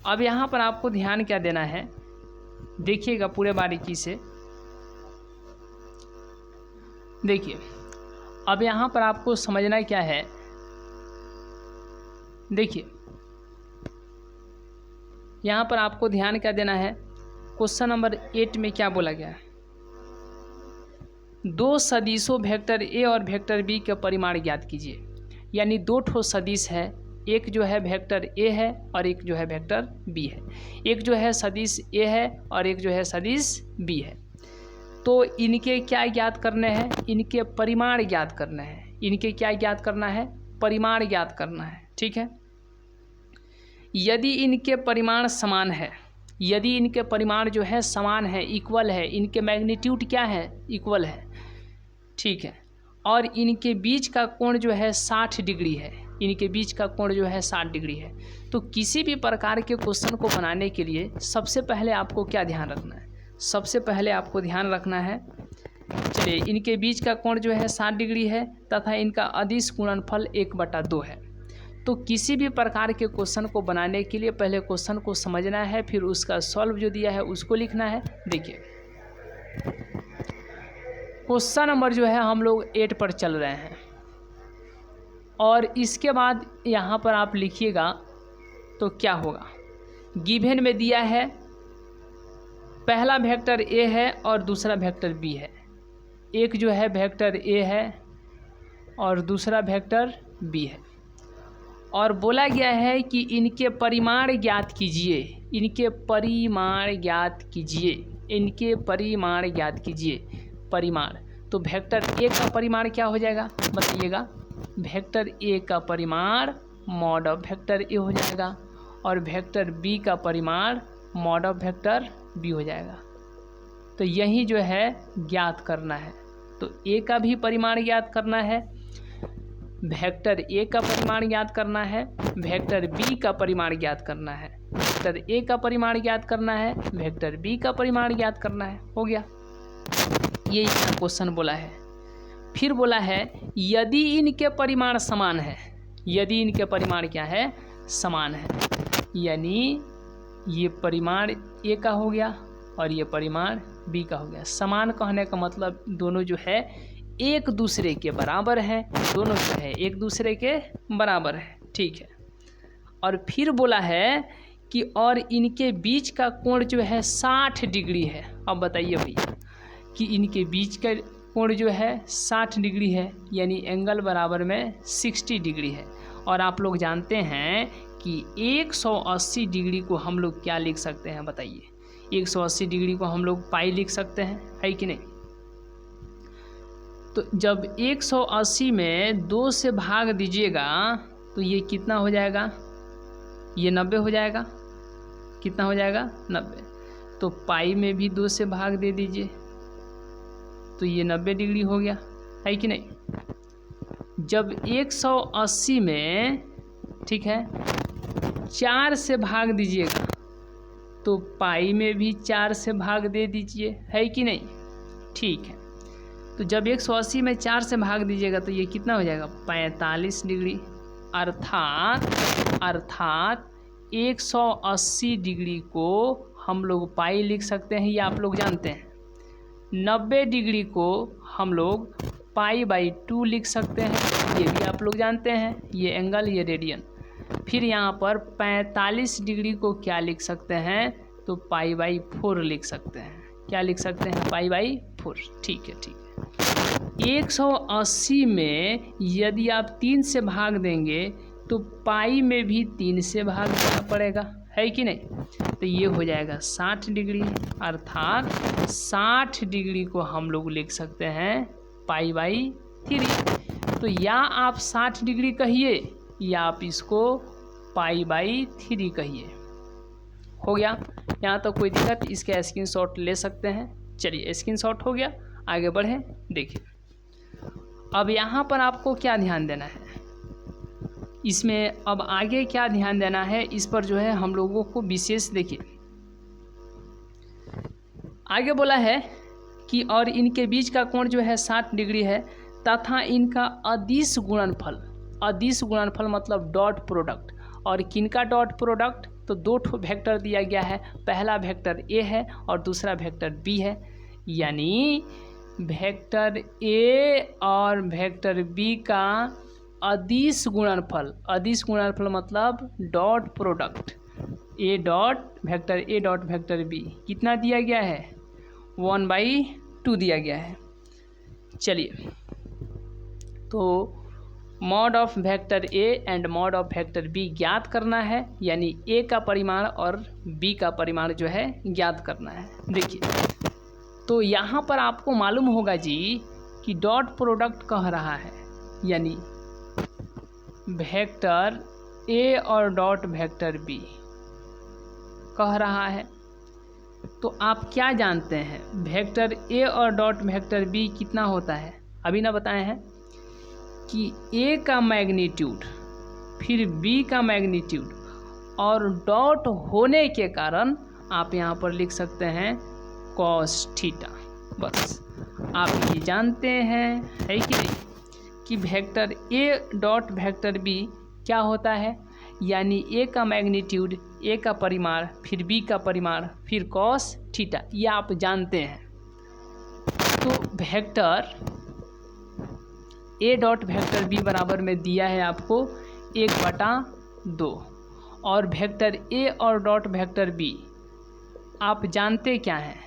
अब यहाँ पर आपको ध्यान क्या देना है, देखिएगा पूरे बारीकी से। देखिए अब यहाँ पर आपको समझना क्या है, देखिए यहाँ पर आपको ध्यान क्या देना है। क्वेश्चन नंबर 8 में क्या बोला गया है, 2 सदिशों वेक्टर ए और वेक्टर बी का परिमाण ज्ञात कीजिए। यानी 2 ठो सदिश है, एक जो है वेक्टर ए है और एक जो है वेक्टर बी है। एक जो है सदिश ए है और एक जो है सदिश बी है। तो इनके क्या ज्ञात करने हैं, इनके परिमाण ज्ञात करने हैं। इनके क्या ज्ञात करना है, परिमाण ज्ञात करना है। ठीक है, यदि इनके परिमाण समान है, यदि इनके परिमाण जो है समान है, इक्वल है, इनके मैग्नीट्यूड क्या है, इक्वल है। ठीक है, और इनके बीच का कोण जो है 60 डिग्री है, इनके बीच का कोण जो है 60 डिग्री है। तो किसी भी प्रकार के क्वेश्चन को बनाने के लिए सबसे पहले आपको क्या ध्यान रखना है, सबसे पहले आपको ध्यान रखना है, चलिए इनके बीच का कोण जो है 60 डिग्री है तथा इनका अदिश गुणनफल 1/2 है। तो किसी भी प्रकार के क्वेश्चन को बनाने के लिए पहले क्वेश्चन को समझना है, फिर उसका सॉल्व जो दिया है उसको लिखना है। देखिए क्वेश्चन नंबर जो है हम लोग 8 पर चल रहे हैं और इसके बाद यहाँ पर आप लिखिएगा तो क्या होगा। गिवन में दिया है पहला वेक्टर ए है और दूसरा वेक्टर बी है। एक जो है वेक्टर ए है और दूसरा वेक्टर बी है और बोला गया है कि इनके परिमाण ज्ञात कीजिए, इनके परिमाण ज्ञात कीजिए, इनके परिमाण ज्ञात कीजिए। परिमाण तो वेक्टर ए का परिमाण क्या हो जाएगा बताइएगा, वेक्टर ए का परिमाण मॉड ऑफ वेक्टर ए हो जाएगा और वेक्टर बी का परिमाण मॉड ऑफ वेक्टर बी हो जाएगा। तो यही जो है ज्ञात करना है। तो ए का भी परिमाण ज्ञात करना है, वेक्टर ए का परिमाण ज्ञात करना है, वेक्टर बी का परिमाण ज्ञात करना है, वेक्टर ए का परिमाण ज्ञात करना है, वेक्टर बी का परिमाण ज्ञात करना है। हो गया, ये क्वेश्चन बोला है। फिर बोला है यदि इनके परिमाण समान है, यदि इनके परिमाण क्या है, समान है, यानी ये परिमाण ए का हो गया और ये परिमाण बी का हो गया। समान कहने का मतलब दोनों जो है एक दूसरे के बराबर है, दोनों जो है एक दूसरे के बराबर है। ठीक है, और फिर बोला है कि और इनके बीच का कोण जो है 60 डिग्री है। अब बताइए भैया कि इनके बीच का कोण जो है 60 डिग्री है, यानी एंगल बराबर में 60 डिग्री है। और आप लोग जानते हैं कि 180 डिग्री को हम लोग क्या लिख सकते हैं बताइए? 180 डिग्री को हम लोग पाई लिख सकते हैं, है कि नहीं? तो जब 180 में 2 से भाग दीजिएगा तो ये कितना हो जाएगा? ये 90 हो जाएगा। कितना हो जाएगा? 90। तो पाई में भी 2 से भाग दे दीजिए तो ये 90 डिग्री हो गया, है कि नहीं? जब 180 में, ठीक है, 4 से भाग दीजिएगा तो पाई में भी 4 से भाग दे दीजिए, है कि नहीं? ठीक है। तो जब 180 में 4 से भाग दीजिएगा तो ये कितना हो जाएगा? 45 डिग्री। अर्थात 180 डिग्री को हम लोग पाई लिख सकते हैं, ये आप लोग जानते हैं। 90 डिग्री को हम लोग π/2 लिख सकते हैं, ये भी आप लोग जानते हैं। ये एंगल, ये रेडियन। फिर यहाँ पर 45 डिग्री को क्या लिख सकते हैं? तो π/4 लिख सकते हैं। क्या लिख सकते हैं? π/4। ठीक है, ठीक है। 180 में यदि आप 3 से भाग देंगे तो पाई में भी 3 से भाग देना पड़ेगा, है कि नहीं? तो ये हो जाएगा 60 डिग्री। अर्थात 60 डिग्री को हम लोग लिख सकते हैं π/3। तो या आप 60 डिग्री कहिए या आप इसको π/3 कहिए। हो गया? यहाँ तो कोई दिक्कत, इसका स्क्रीनशॉट ले सकते हैं। चलिए, स्क्रीनशॉट हो गया, आगे बढ़ें। देखिए अब यहाँ पर आपको क्या ध्यान देना है, इसमें अब आगे क्या ध्यान देना है, इस पर जो है हम लोगों को विशेष देखिए। आगे बोला है कि और इनके बीच का कोण जो है 60 डिग्री है तथा इनका अदिश गुणनफल। अदिश गुणनफल मतलब डॉट प्रोडक्ट। और किनका डॉट प्रोडक्ट? तो 2 ठो वेक्टर दिया गया है, पहला वेक्टर ए है और दूसरा वेक्टर बी है। यानी वेक्टर ए और वेक्टर बी का अदिश गुणनफल। अदिश गुणनफल मतलब dot product A dot vector B कितना दिया गया है? 1/2 दिया गया है। चलिए, तो mod of vector A and mod of vector B ज्ञात करना है, यानी ए का परिमाण और बी का परिमाण जो है ज्ञात करना है। देखिए, तो यहाँ पर आपको मालूम होगा जी कि डॉट प्रोडक्ट कह रहा है, यानी वेक्टर ए और डॉट वेक्टर बी कह रहा है। तो आप क्या जानते हैं, वेक्टर ए और डॉट वेक्टर बी कितना होता है? अभी ना बताए हैं कि ए का मैग्नीट्यूड फिर बी का मैग्नीट्यूड और डॉट होने के कारण आप यहाँ पर लिख सकते हैं कॉस थीटा। बस आप ये जानते हैं, है कि नहीं, कि vector A dot vector B क्या होता है, यानी ए का मैग्नीट्यूड, ए का परिमाण, फिर बी का परिमाण, फिर कॉस थीटा, ये आप जानते हैं। तो vector A dot vector B बराबर में दिया है आपको 1/2 और वेक्टर ए और डॉट वेक्टर बी आप जानते क्या हैं?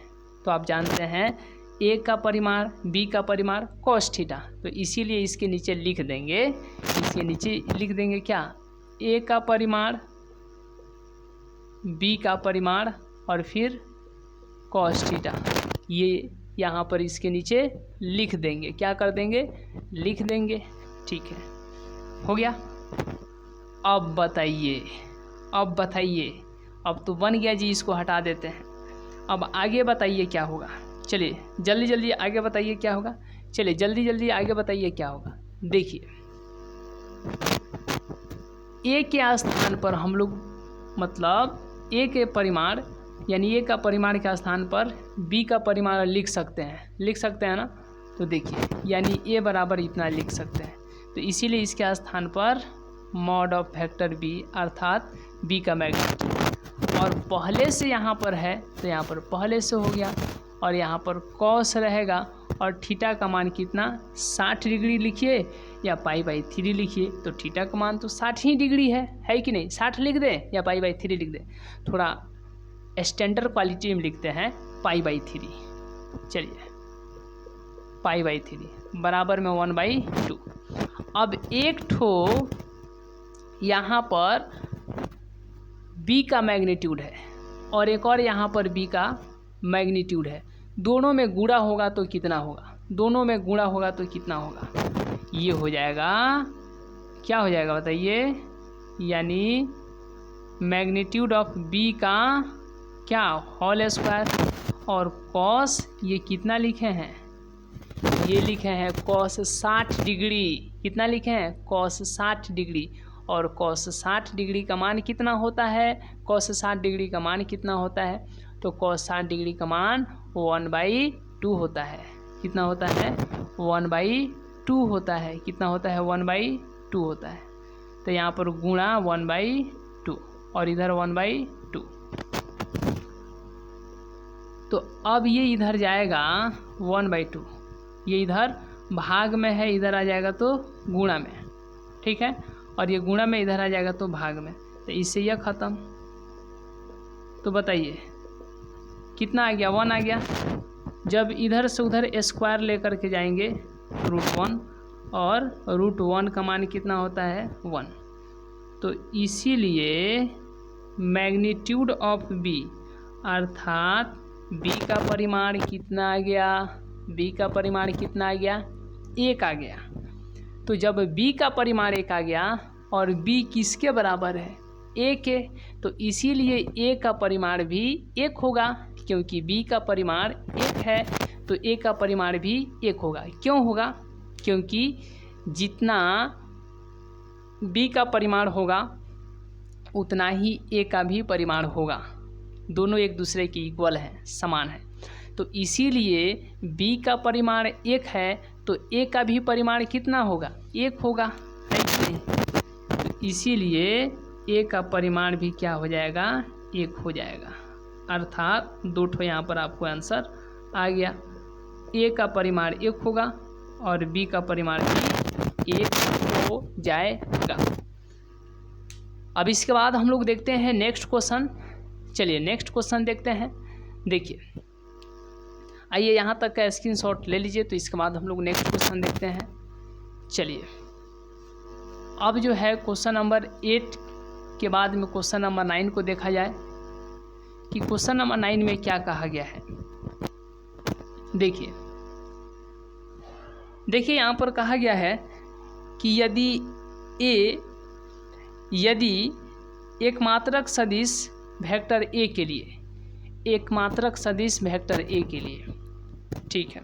तो आप जानते हैं ए का परिमाण, बी का परिमाण, कॉस थीटा। तो इसीलिए इसके नीचे लिख देंगे, इसके नीचे लिख देंगे क्या? ए का परिमाण, बी का परिमाण और फिर कॉस थीटा। ये यहाँ पर इसके नीचे लिख देंगे। क्या कर देंगे? लिख देंगे। ठीक है, हो गया। अब बताइए, अब तो बन गया जी, इसको हटा देते हैं। अब आगे बताइए क्या होगा। चलिए जल्दी जल्दी आगे बताइए क्या होगा। चलिए जल्दी जल्दी आगे बताइए क्या होगा। देखिए, ए के स्थान पर हम लोग मतलब ए के परिमाण यानी ए का परिमाण के स्थान पर बी का परिमाण लिख सकते हैं ना। तो देखिए, यानी ए बराबर इतना लिख सकते हैं। तो इसीलिए इसके स्थान पर मॉड ऑफ वेक्टर बी अर्थात बी का मैग्नीट्यूड, और पहले से यहाँ पर है तो यहाँ पर पहले से हो गया, और यहाँ पर कॉस रहेगा और थीटा का मान कितना? 60 डिग्री लिखिए या π/3 लिखिए। तो थीटा का मान तो 60 ही डिग्री है कि नहीं? 60 लिख दें या π/3 लिख दें? थोड़ा स्टैंडर्ड क्वालिटी में लिखते हैं π/3। चलिए π/3 बराबर में 1/2। अब एक ठो यहाँ पर b का मैग्नीट्यूड है और एक और यहाँ पर b का मैग्नीट्यूड है, दोनों में गुणा होगा तो कितना होगा, दोनों में गुणा होगा तो कितना होगा, ये हो जाएगा, क्या हो जाएगा बताइए, यानी मैग्नीट्यूड ऑफ b का क्या होल स्क्वायर, और कॉस ये कितना लिखे हैं, ये लिखे हैं कॉस 60 डिग्री, कितना लिखे हैं कॉस 60 डिग्री, और कॉस 60 डिग्री का मान कितना होता है, कॉस 60 डिग्री का मान कितना होता है, तो कॉस 60 डिग्री का मान 1/2 होता है, कितना होता है 1/2 होता है, कितना होता है 1/2 होता है, तो यहाँ पर गुणा 1/2 और इधर 1/2, तो अब ये इधर जाएगा 1/2, ये इधर भाग में है, इधर आ जाएगा तो गुणा में, ठीक है, और ये गुणा में इधर आ जाएगा तो भाग में, तो इससे यह ख़त्म। तो बताइए कितना आ गया, 1 आ गया। जब इधर से उधर स्क्वायर लेकर के जाएंगे √1, और √1 का मान कितना होता है 1, तो इसीलिए मैग्नीट्यूड ऑफ b अर्थात b का परिमाण कितना आ गया, b का परिमाण कितना आ गया 1 आ गया। तो जब b का परिमाण 1 आ गया और b किसके बराबर है 1 है, तो इसीलिए a का परिमाण भी 1 होगा, क्योंकि b का परिमाण 1 है तो a का परिमाण भी 1 होगा। क्यों होगा, क्योंकि जितना b का परिमाण होगा उतना ही a का भी परिमाण होगा, दोनों एक दूसरे के इक्वल हैं, समान है, तो इसीलिए b का परिमाण 1 है तो a का भी परिमाण कितना होगा 1 होगा, है कि नहीं, तो इसीलिए a का परिमाण भी क्या हो जाएगा 1 हो जाएगा, अर्थात 2 ठो यहाँ पर आपको आंसर आ गया, a का परिमाण 1 होगा और b का परिमाण भी 1 हो जाएगा। अब इसके बाद हम लोग देखते हैं नेक्स्ट क्वेश्चन, चलिए नेक्स्ट क्वेश्चन देखते हैं। देखिए आइए यहाँ तक का स्क्रीनशॉट ले लीजिए, तो इसके बाद हम लोग नेक्स्ट क्वेश्चन देखते हैं। चलिए अब जो है क्वेश्चन नंबर 8 के बाद में क्वेश्चन नंबर 9 को देखा जाए कि क्वेश्चन नंबर 9 में क्या कहा गया है। देखिए यहाँ पर कहा गया है कि यदि एक मात्रक सदिश वेक्टर ए के लिए, एक मात्रक सदिश वेक्टर ए के लिए, ठीक है,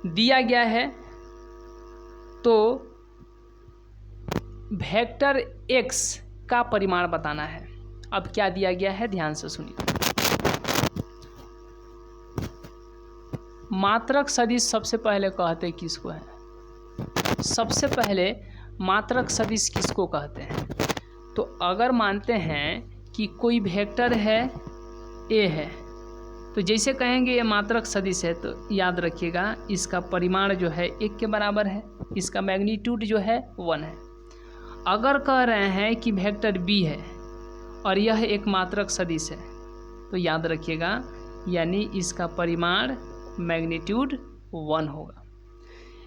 दिया गया है, तो वेक्टर एक्स का परिमाण बताना है। अब क्या दिया गया है ध्यान से सुनिए। मात्रक सदिश सबसे पहले कहते किसको है, सबसे पहले मात्रक सदिश किसको कहते हैं, तो अगर मानते हैं कि कोई वेक्टर है ए है, तो जैसे कहेंगे ये मात्रक सदिश है, तो याद रखिएगा इसका परिमाण जो है 1 के बराबर है, इसका मैग्नीट्यूड जो है 1 है। अगर कह रहे हैं कि वेक्टर बी है और यह एक मात्रक सदिश है, तो याद रखिएगा यानी इसका परिमाण मैग्नीट्यूड 1 होगा।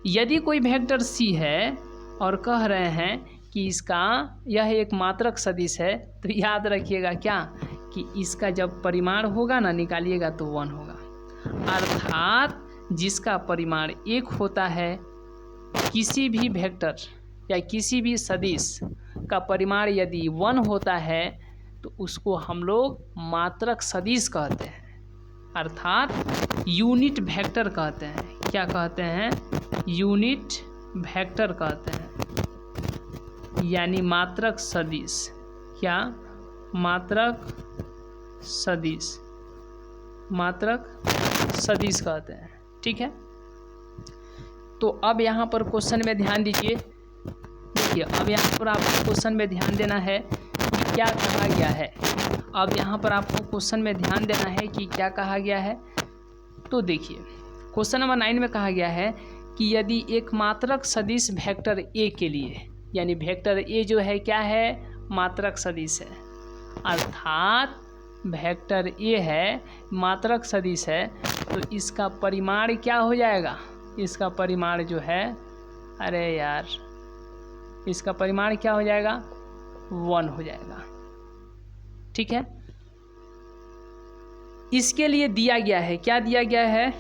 यदि कोई वेक्टर सी है और कह रहे हैं कि इसका यह एक मात्रक सदिश है, तो याद रखिएगा क्या कि इसका जब परिमाण होगा ना निकालिएगा तो 1 होगा, अर्थात जिसका परिमाण 1 होता है, किसी भी वेक्टर या किसी भी सदिश का परिमाण यदि 1 होता है तो उसको हम लोग मात्रक सदिश कहते हैं, अर्थात यूनिट वेक्टर कहते हैं। क्या कहते हैं, यूनिट वेक्टर कहते हैं, यानी मात्रक सदिश, क्या मात्रक सदिश, मात्रक सदिश कहते हैं, ठीक है। तो अब यहाँ पर क्वेश्चन में ध्यान दीजिए, देखिए अब यहाँ पर आपको क्वेश्चन में ध्यान देना है कि क्या कहा गया है। अब यहाँ पर आपको क्वेश्चन में ध्यान देना है कि क्या कहा गया है। तो देखिए क्वेश्चन नंबर 9 में कहा गया है कि यदि एक मात्रक सदिश वेक्टर ए के लिए, यानी वेक्टर ए जो है क्या है, मात्रक सदिश है, अर्थात वेक्टर ए है मात्रक सदिश है, तो इसका परिमाण क्या हो जाएगा? इसका परिमाण जो है, अरे यार, इसका परिमाण क्या हो जाएगा? 1 हो जाएगा। ठीक है, इसके लिए दिया गया है, क्या दिया गया है?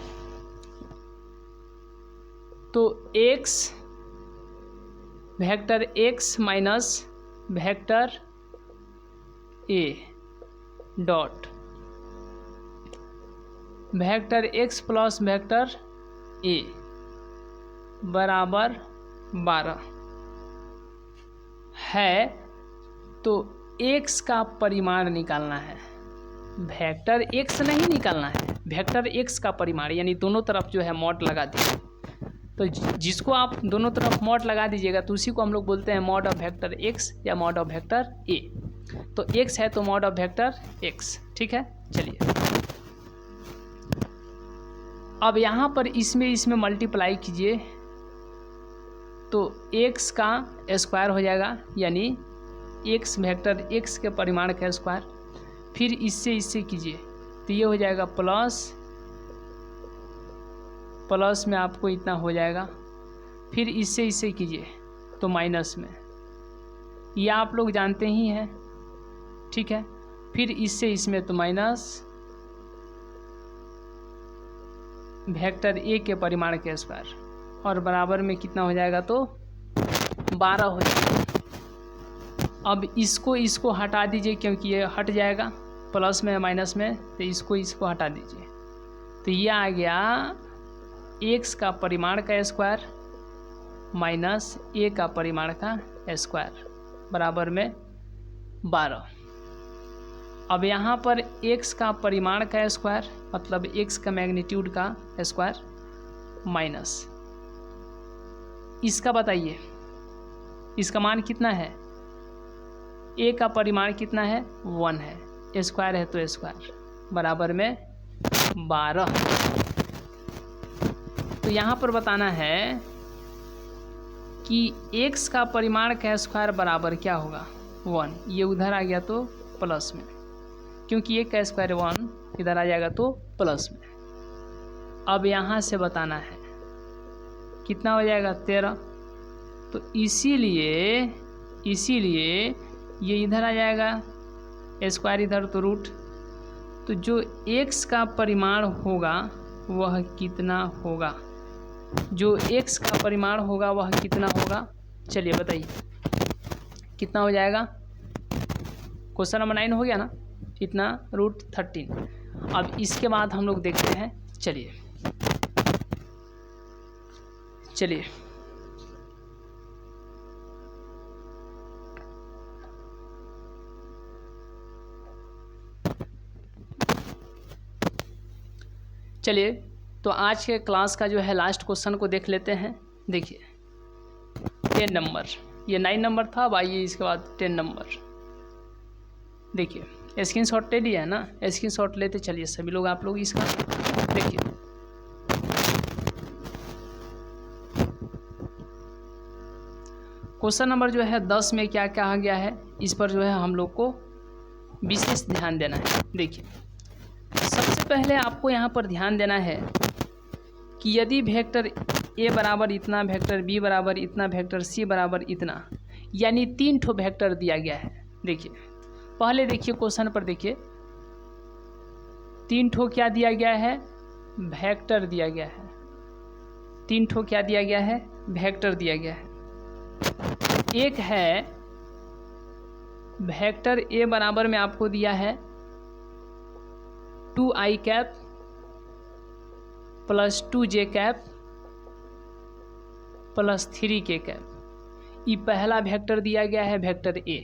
तो x vector x minus vector a dot vector x plus vector a बराबर 12 है। तो x का परिमाण निकालना है, वेक्टर x नहीं निकालना है, वेक्टर x का परिमाण, यानी दोनों तरफ जो है मॉड लगा दीजिए। तो जिसको आप दोनों तरफ मॉड लगा दीजिएगा तो उसी को हम लोग बोलते हैं मॉड ऑफ वेक्टर x या मॉड ऑफ वेक्टर a। तो x है तो मॉड ऑफ वेक्टर x। ठीक है, चलिए अब यहाँ पर इसमें मल्टीप्लाई कीजिए तो x का स्क्वायर हो जाएगा, यानी x वेक्टर x के परिमाण का स्क्वायर। फिर इससे कीजिए तो ये हो जाएगा प्लस में आपको इतना हो जाएगा। फिर इससे कीजिए तो माइनस में, ये आप लोग जानते ही हैं। ठीक है, फिर इसमें तो माइनस वेक्टर a के परिमाण के स्क्वायर, और बराबर में कितना हो जाएगा? तो 12 हो जाएगा। अब इसको हटा दीजिए क्योंकि ये हट जाएगा प्लस में माइनस में, तो इसको हटा दीजिए तो ये आ गया x का परिमाण का स्क्वायर माइनस a का परिमाण का स्क्वायर बराबर में 12। अब यहाँ पर x का परिमाण का स्क्वायर मतलब x का मैग्नीट्यूड का स्क्वायर माइनस इसका, बताइए इसका मान कितना है? a का परिमाण कितना है? 1 है, स्क्वायर है तो स्क्वायर बराबर में 12। तो यहाँ पर बताना है कि x का परिमाण का स्क्वायर बराबर क्या होगा? 1। ये उधर आ गया तो प्लस में, क्योंकि एक का स्क्वायर 1 इधर आ जाएगा तो प्लस में। अब यहाँ से बताना है कितना हो जाएगा? 13। तो इसीलिए ये इधर आ जाएगा, स्क्वायर इधर तो रूट। तो जो x का परिमाण होगा वह कितना होगा? जो x का परिमाण होगा वह कितना होगा? चलिए बताइए कितना हो जाएगा? क्वेश्चन नंबर 9 हो गया ना, इतना √13। अब इसके बाद हम लोग देखते हैं। चलिए तो आज के क्लास का जो है लास्ट क्वेश्चन को देख लेते हैं। देखिए 10 नंबर, ये 9 नंबर था, अब आइए इसके बाद 10 नंबर। देखिए स्क्रीनशॉट ले लिया है ना, स्क्रीनशॉट लेते चलिए सभी लोग, आप लोग इसका देखिए। क्वेश्चन नंबर जो है 10 में क्या कहा गया है, इस पर जो है हम लोग को विशेष ध्यान देना है। देखिए सबसे पहले आपको यहाँ पर ध्यान देना है कि यदि वेक्टर a बराबर इतना, वेक्टर b बराबर इतना, वेक्टर c बराबर इतना, यानी 3 ठो वेक्टर दिया गया है। देखिए पहले देखिए क्वेश्चन पर, देखिए 3 ठो क्या दिया गया है? वेक्टर दिया गया है। 3 ठो क्या दिया गया है? वेक्टर दिया गया है। एक है वेक्टर a बराबर में आपको दिया है 2i cap plus 2j cap plus 3k cap. ये पहला वेक्टर दिया गया है वेक्टर a।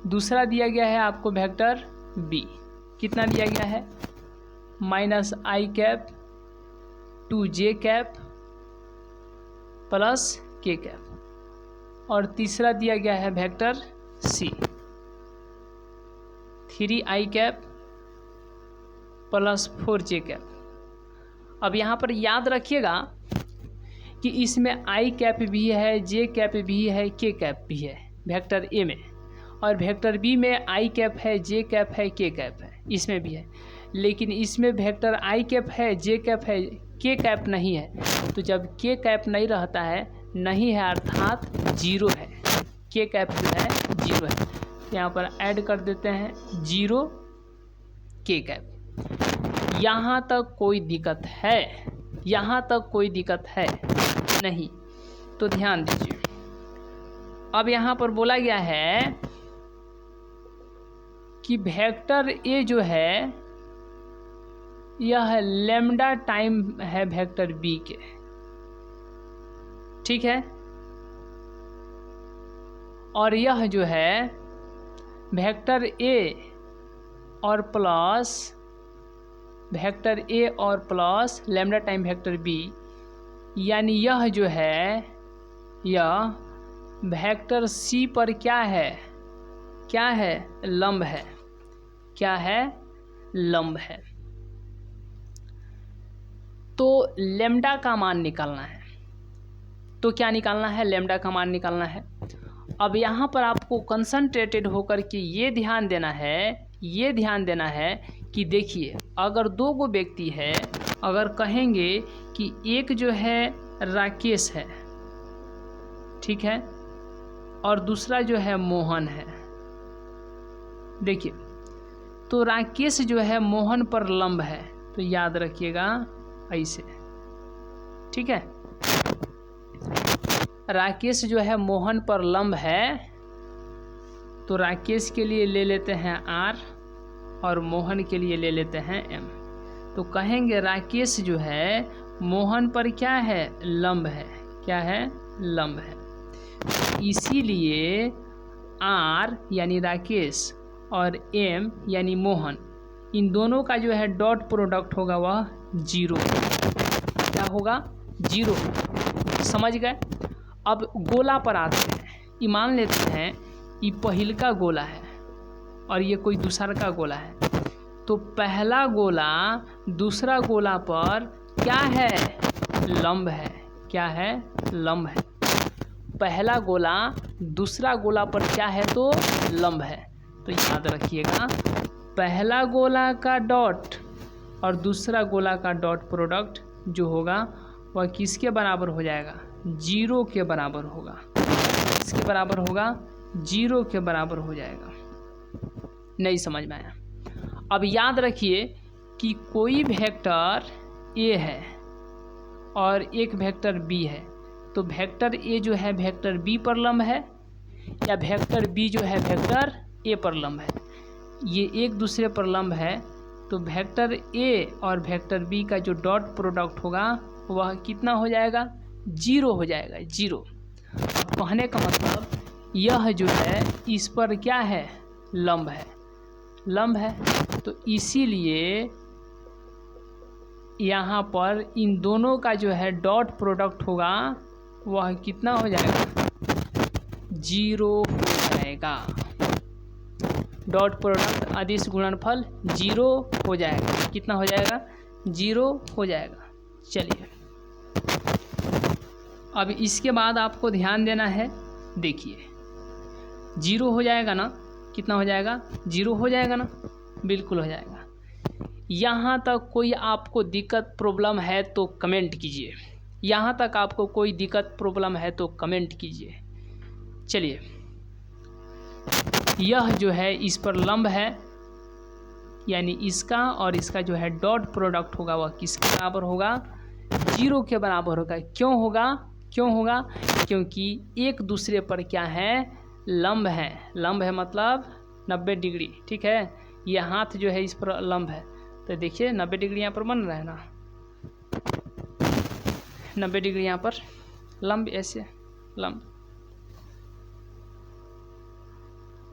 दूसरा दिया गया है आपको वेक्टर b, कितना दिया गया है? -i cap 2j cap plus k cap. और तीसरा दिया गया है vector c 3i cap plus 4j cap. अब यहाँ पर याद रखिएगा कि इसमें i कैप भी है, j कैप भी है, k कैप भी है वेक्टर a में, और वेक्टर b में i कैप है, j कैप है, k कैप है, इसमें भी है। लेकिन इसमें वेक्टर आई कैप है, जे कैप है, के कैप नहीं है। तो जब के कैप नहीं रहता है, नहीं है अर्थात जीरो है, के कैप जो है जीरो है। यहाँ पर ऐड कर देते हैं जीरो के कैप। यहाँ तक कोई दिक्कत है? यहाँ तक कोई दिक्कत है नहीं? तो ध्यान दीजिए, अब यहाँ पर बोला गया है कि वेक्टर ए जो है यह लैम्डा टाइम है वेक्टर बी के, ठीक है। और यह जो है वेक्टर ए और प्लस वेक्टर ए और plus lambda time vector B, यानी यह जो है यह वेक्टर सी पर क्या है, क्या है, लंब है, क्या है, लंब है। तो लैम्डा का मान निकालना है, तो क्या निकालना है, लैम्डा का मान निकालना है। अब यहाँ पर आपको कंसंट्रेटेड होकर के ये ध्यान देना है, ये ध्यान देना है कि देखिए, अगर दो गो व्यक्ति है, अगर कहेंगे कि एक जो है राकेश है, ठीक है, और दूसरा जो है मोहन है। देखिए, तो राकेश जो है मोहन पर लंब है, तो याद रखिएगा ऐसे, ठीक है। राकेश जो है मोहन पर लंब है, तो राकेश के लिए ले लेते हैं R और मोहन के लिए ले लेते हैं M। तो कहेंगे राकेश जो है मोहन पर क्या है, लंब है, क्या है, लंब है। इसीलिए R यानी राकेश और M यानी मोहन, इन दोनों का जो है डॉट प्रोडक्ट होगा वह जीरो। क्या होगा, जीरो। समझ गए? अब गोला पर आते हैं। ये मान लेते हैं ये पहिल का गोला है और ये कोई दूसरा का गोला है, तो पहला गोला दूसरा गोला पर क्या है, लंब है, क्या है, लंब है। पहला गोला दूसरा गोला पर क्या है, तो लंब है। तो याद रखिएगा, पहला गोला का डॉट और दूसरा गोला का डॉट प्रोडक्ट जो होगा वह किसके बराबर हो जाएगा, जीरो के बराबर होगा। किसके बराबर होगा, जीरो के बराबर हो जाएगा। नहीं समझ में आया? अब याद रखिए कि कोई वेक्टर ए है और एक वेक्टर बी है, तो वेक्टर ए जो है वेक्टर बी पर लंब है, या वेक्टर बी जो है वेक्टर ए पर लंब है। ये एक दूसरे पर लंब है, तो वेक्टर ए और वेक्टर बी का जो डॉट प्रोडक्ट होगा वह कितना हो जाएगा, जीरो हो जाएगा, जीरो। अब कहने का मतलब यह जो है इस पर क्या है, लंब है, लंब है। तो इसीलिए यहाँ पर इन दोनों का जो है डॉट प्रोडक्ट होगा वह कितना हो जाएगा, जीरो हो जाएगा। डॉट प्रोडक्ट अदिश गुणनफल जीरो हो जाएगा। कितना हो जाएगा, जीरो हो जाएगा। चलिए, अब इसके बाद आपको ध्यान देना है। देखिए, जीरो हो जाएगा ना, कितना हो जाएगा, जीरो हो जाएगा ना, बिल्कुल हो जाएगा। यहाँ तक कोई आपको दिक्कत प्रॉब्लम है तो कमेंट कीजिए। यहाँ तक आपको कोई दिक्कत प्रॉब्लम है तो कमेंट कीजिए। चलिए, यह जो है इस पर लंब है, यानी इसका और इसका जो है डॉट प्रोडक्ट होगा वह किसके बराबर होगा, जीरो के बराबर होगा। क्यों होगा, क्यों होगा, क्योंकि एक दूसरे पर क्या है, लंब है। लंब है मतलब 90 डिग्री, ठीक है। ये हाथ जो है इस पर लंब है, तो देखिए 90 डिग्री यहाँ पर बन रहा है ना, 90 डिग्री यहाँ पर लंब, ऐसे लंब,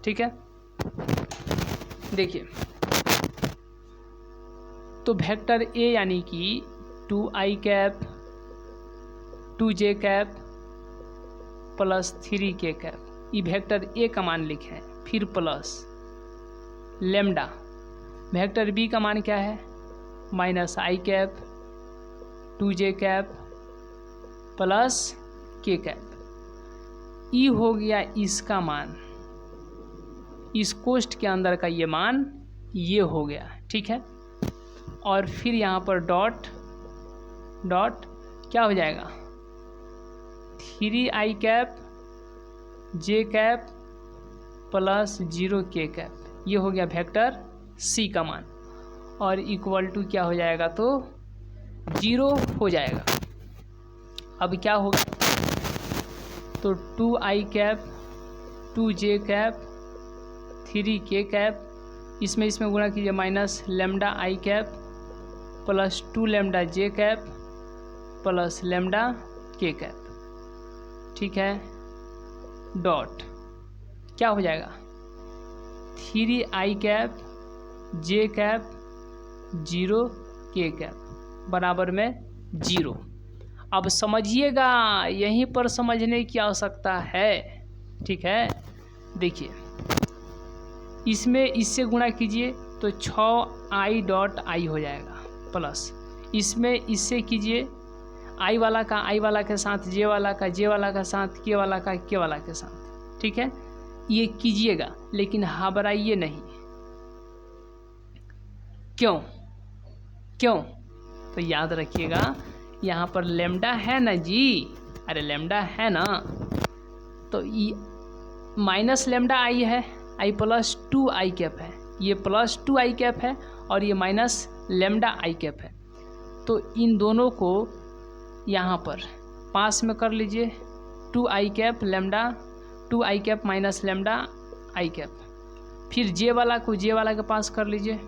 ठीक है। देखिए, तो वेक्टर ए यानी कि 2i cap 2j cap plus 3k cap, ये वेक्टर ए का मान लिखे हैं। फिर प्लस लेमडा, वेक्टर बी का मान क्या है, minus I cap 2j cap plus k cap. ई हो गया इसका मान, इस कोष्ठ के अंदर का ये मान ये हो गया, ठीक है। और फिर यहाँ पर डॉट डॉट क्या हो जाएगा 3i cap j cap plus 0k cap, ये हो गया वेक्टर c का मान, और इक्वल टू क्या हो जाएगा तो 0 हो जाएगा। अब क्या होगा तो 2i cap 2j cap 3k cap, इसमें गुणा कीजिए minus lambda i cap plus 2 lambda j cap plus lambda k cap, ठीक है, डॉट क्या हो जाएगा 3i cap j cap 0k cap बराबर में 0। अब समझिएगा, यहीं पर समझने की आवश्यकता है, ठीक है। देखिए इसमें इससे गुणा कीजिए तो 6i डॉट i हो जाएगा, प्लस इसमें इससे कीजिए i वाला का i वाला के साथ, j वाला का j वाला के साथ, k वाला का k वाला के साथ, ठीक है। ये कीजिएगा लेकिन घबराइए नहीं। क्यों क्यों तो याद रखिएगा यहाँ पर लेमडा है ना जी, अरे लेमडा है ना, तो ये माइनस लेमडा आई है, आई प्लस 2i कैप है, ये प्लस 2i कैप है और ये माइनस लेमडा आई कैप है। तो इन दोनों को यहाँ पर पास में कर लीजिए, 2i cap lambda 2i cap minus lambda I cap, फिर जे वाला को जे वाला के पास कर लीजिए,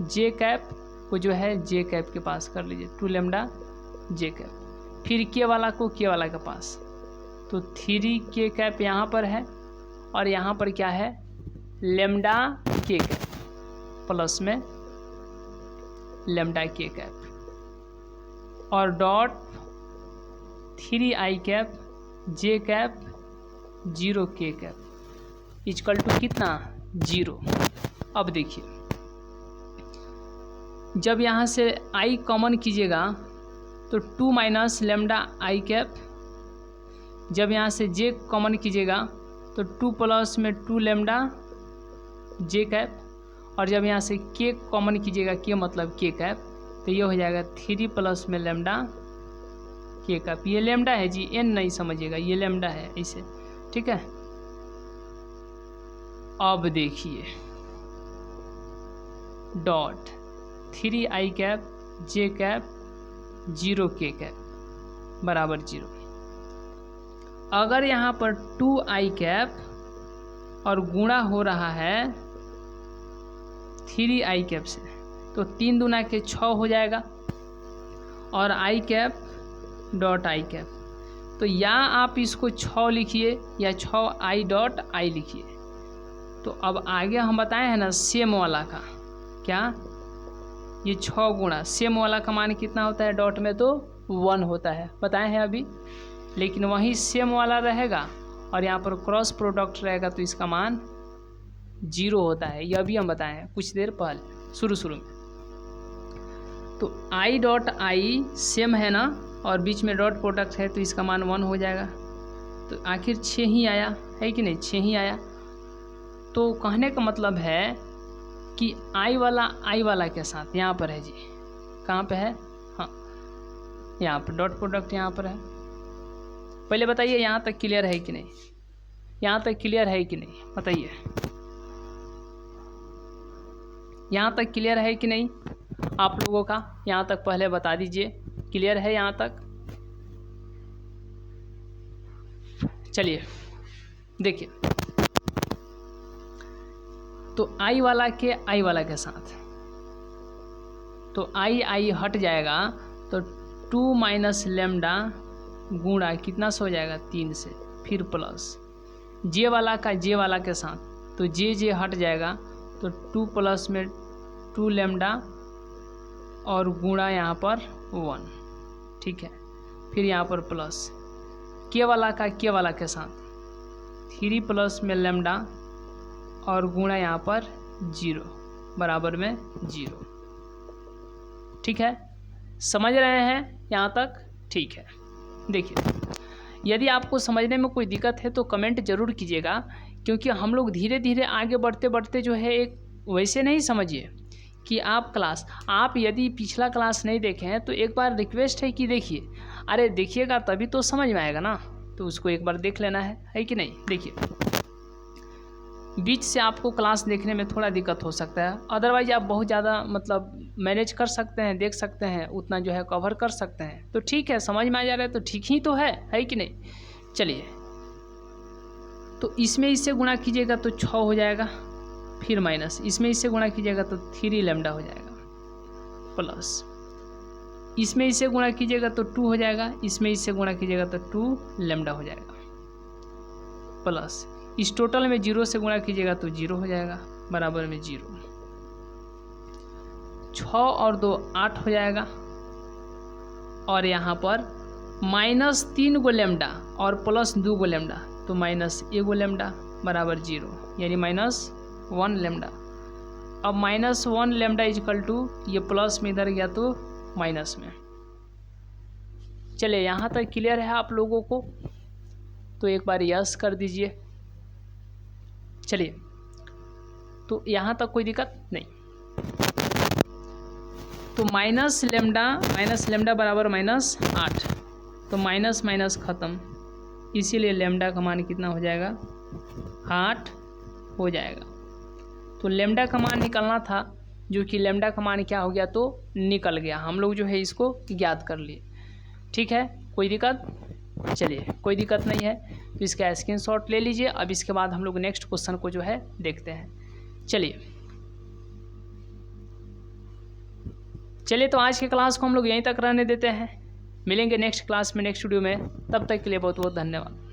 जे कैप को जो है जे कैप के पास कर लीजिए 2 लेमडा जे कैप, फिर के वाला को के वाला के पास, तो 3k कैप यहाँ पर है और यहाँ पर क्या है लेमडा के कैप प्लस में लेमडा के कैप और dot 3i cap J cap 0k cap equal to कितना 0। अब देखिए जब यहाँ से i कॉमन कीजिएगा तो 2 माइनस लेमडा आई कैप, जब यहाँ से j कॉमन कीजिएगा तो 2 प्लस में 2 लेमडा j कैप, और जब यहाँ से k कॉमन कीजिएगा k मतलब k कैप, तो ये हो जाएगा 3 प्लस में लेमडा k कैप। ये लेमडा है जी, n नहीं समझिएगा, ये लेमडा है ऐसे, ठीक है। अब देखिए dot 3i cap j cap 0k cap बराबर 0। अगर यहाँ पर 2i कैप और गुणा हो रहा है 3i कैप से, तो 3 दूना के 6 हो जाएगा, और i cap dot i cap, तो या आप इसको 6 लिखिए या 6i डॉट i लिखिए। तो अब आगे हम बताए हैं ना सेम वाला का, क्या ये 6 गुणा सेम वाला का मान कितना होता है डॉट में तो 1 होता है, बताए हैं अभी, लेकिन वहीं सेम वाला रहेगा और यहाँ पर क्रॉस प्रोडक्ट रहेगा तो इसका मान 0 होता है, यह भी हम बताए हैं कुछ देर पहले शुरू में। तो i डॉट i सेम है ना और बीच में डॉट प्रोडक्ट है तो इसका मान 1 हो जाएगा। तो आखिर 6 ही आया है कि नहीं, 6 ही आया। तो कहने का मतलब है कि i वाला के साथ यहाँ पर है जी, कहाँ पे है, हाँ यहाँ पर डॉट प्रोडक्ट यहाँ पर है। पहले बताइए यहाँ तक क्लियर है कि नहीं, यहाँ तक क्लियर है कि नहीं बताइए, यहाँ तक क्लियर है कि नहीं आप लोगों का, यहाँ तक पहले बता दीजिए क्लियर है यहाँ तक। चलिए देखिए, तो i वाला के साथ, तो i हट जाएगा तो 2 माइनस लेमडा गुणा कितना से हो जाएगा 3 से, फिर प्लस जे वाला का जे वाला के साथ, तो जे हट जाएगा तो 2 प्लस में 2 लेमडा और गुणा यहाँ पर 1, ठीक है, फिर यहाँ पर प्लस के वाला का के वाला के साथ 3 प्लस में लेमडा और गुणा यहाँ पर 0 बराबर में 0, ठीक है। समझ रहे हैं यहाँ तक, ठीक है। देखिए यदि आपको समझने में कोई दिक्कत है तो कमेंट ज़रूर कीजिएगा, क्योंकि हम लोग धीरे धीरे आगे बढ़ते बढ़ते जो है एक वैसे नहीं समझिए कि आप यदि पिछला क्लास नहीं देखे हैं तो एक बार रिक्वेस्ट है कि देखिए, अरे देखिएगा तभी तो समझ में आएगा ना, तो उसको एक बार देख लेना है कि नहीं। देखिए, बीच से आपको क्लास देखने में थोड़ा दिक्कत हो सकता है, अदरवाइज आप बहुत ज़्यादा मतलब मैनेज कर सकते हैं, देख सकते हैं, उतना जो है कवर कर सकते हैं, तो ठीक है, समझ में आ जा रहा है तो ठीक ही तो है कि नहीं। चलिए, तो इसमें इससे गुणा कीजिएगा तो 6 हो जाएगा, फिर माइनस इसमें इससे गुणा कीजिएगा तो 3 लैम्डा हो जाएगा, प्लस इसमें इससे गुणा कीजिएगा तो 2 हो जाएगा, इसमें इससे गुणा कीजिएगा तो 2 लैम्डा हो जाएगा, प्लस इस टोटल में 0 से गुणा कीजिएगा तो 0 हो जाएगा, बराबर में 0। 6 और 2 8 हो जाएगा, और यहाँ पर -3 गो लैम्डा और प्लस 2 गो लैम्डा, तो -1 गो लैम्डा बराबर 0, यानी -1 लैम्डा। अब -1 लैम्डा इजकल टू, ये प्लस में इधर गया तो माइनस में। चलिए, यहाँ तक क्लियर है आप लोगों को, तो एक बार यस कर दीजिए। चलिए, तो यहाँ तक कोई दिक्कत नहीं। तो माइनस लेमडा बराबर -8, तो माइनस माइनस ख़त्म, इसीलिए लेमडा का मान कितना हो जाएगा, 8 हो जाएगा। तो लेमडा का मान निकलना था, जो कि लेमडा का मान क्या हो गया, तो निकल गया। हम लोग जो है इसको ज्ञात कर लिए। ठीक है, कोई दिक्कत, चलिए कोई दिक्कत नहीं है, तो इसका स्क्रीनशॉट ले लीजिए। अब इसके बाद हम लोग नेक्स्ट क्वेश्चन को जो है देखते हैं। चलिए, तो आज के क्लास को हम लोग यहीं तक रहने देते हैं। मिलेंगे नेक्स्ट क्लास में, नेक्स्ट वीडियो में। तब तक के लिए बहुत बहुत धन्यवाद।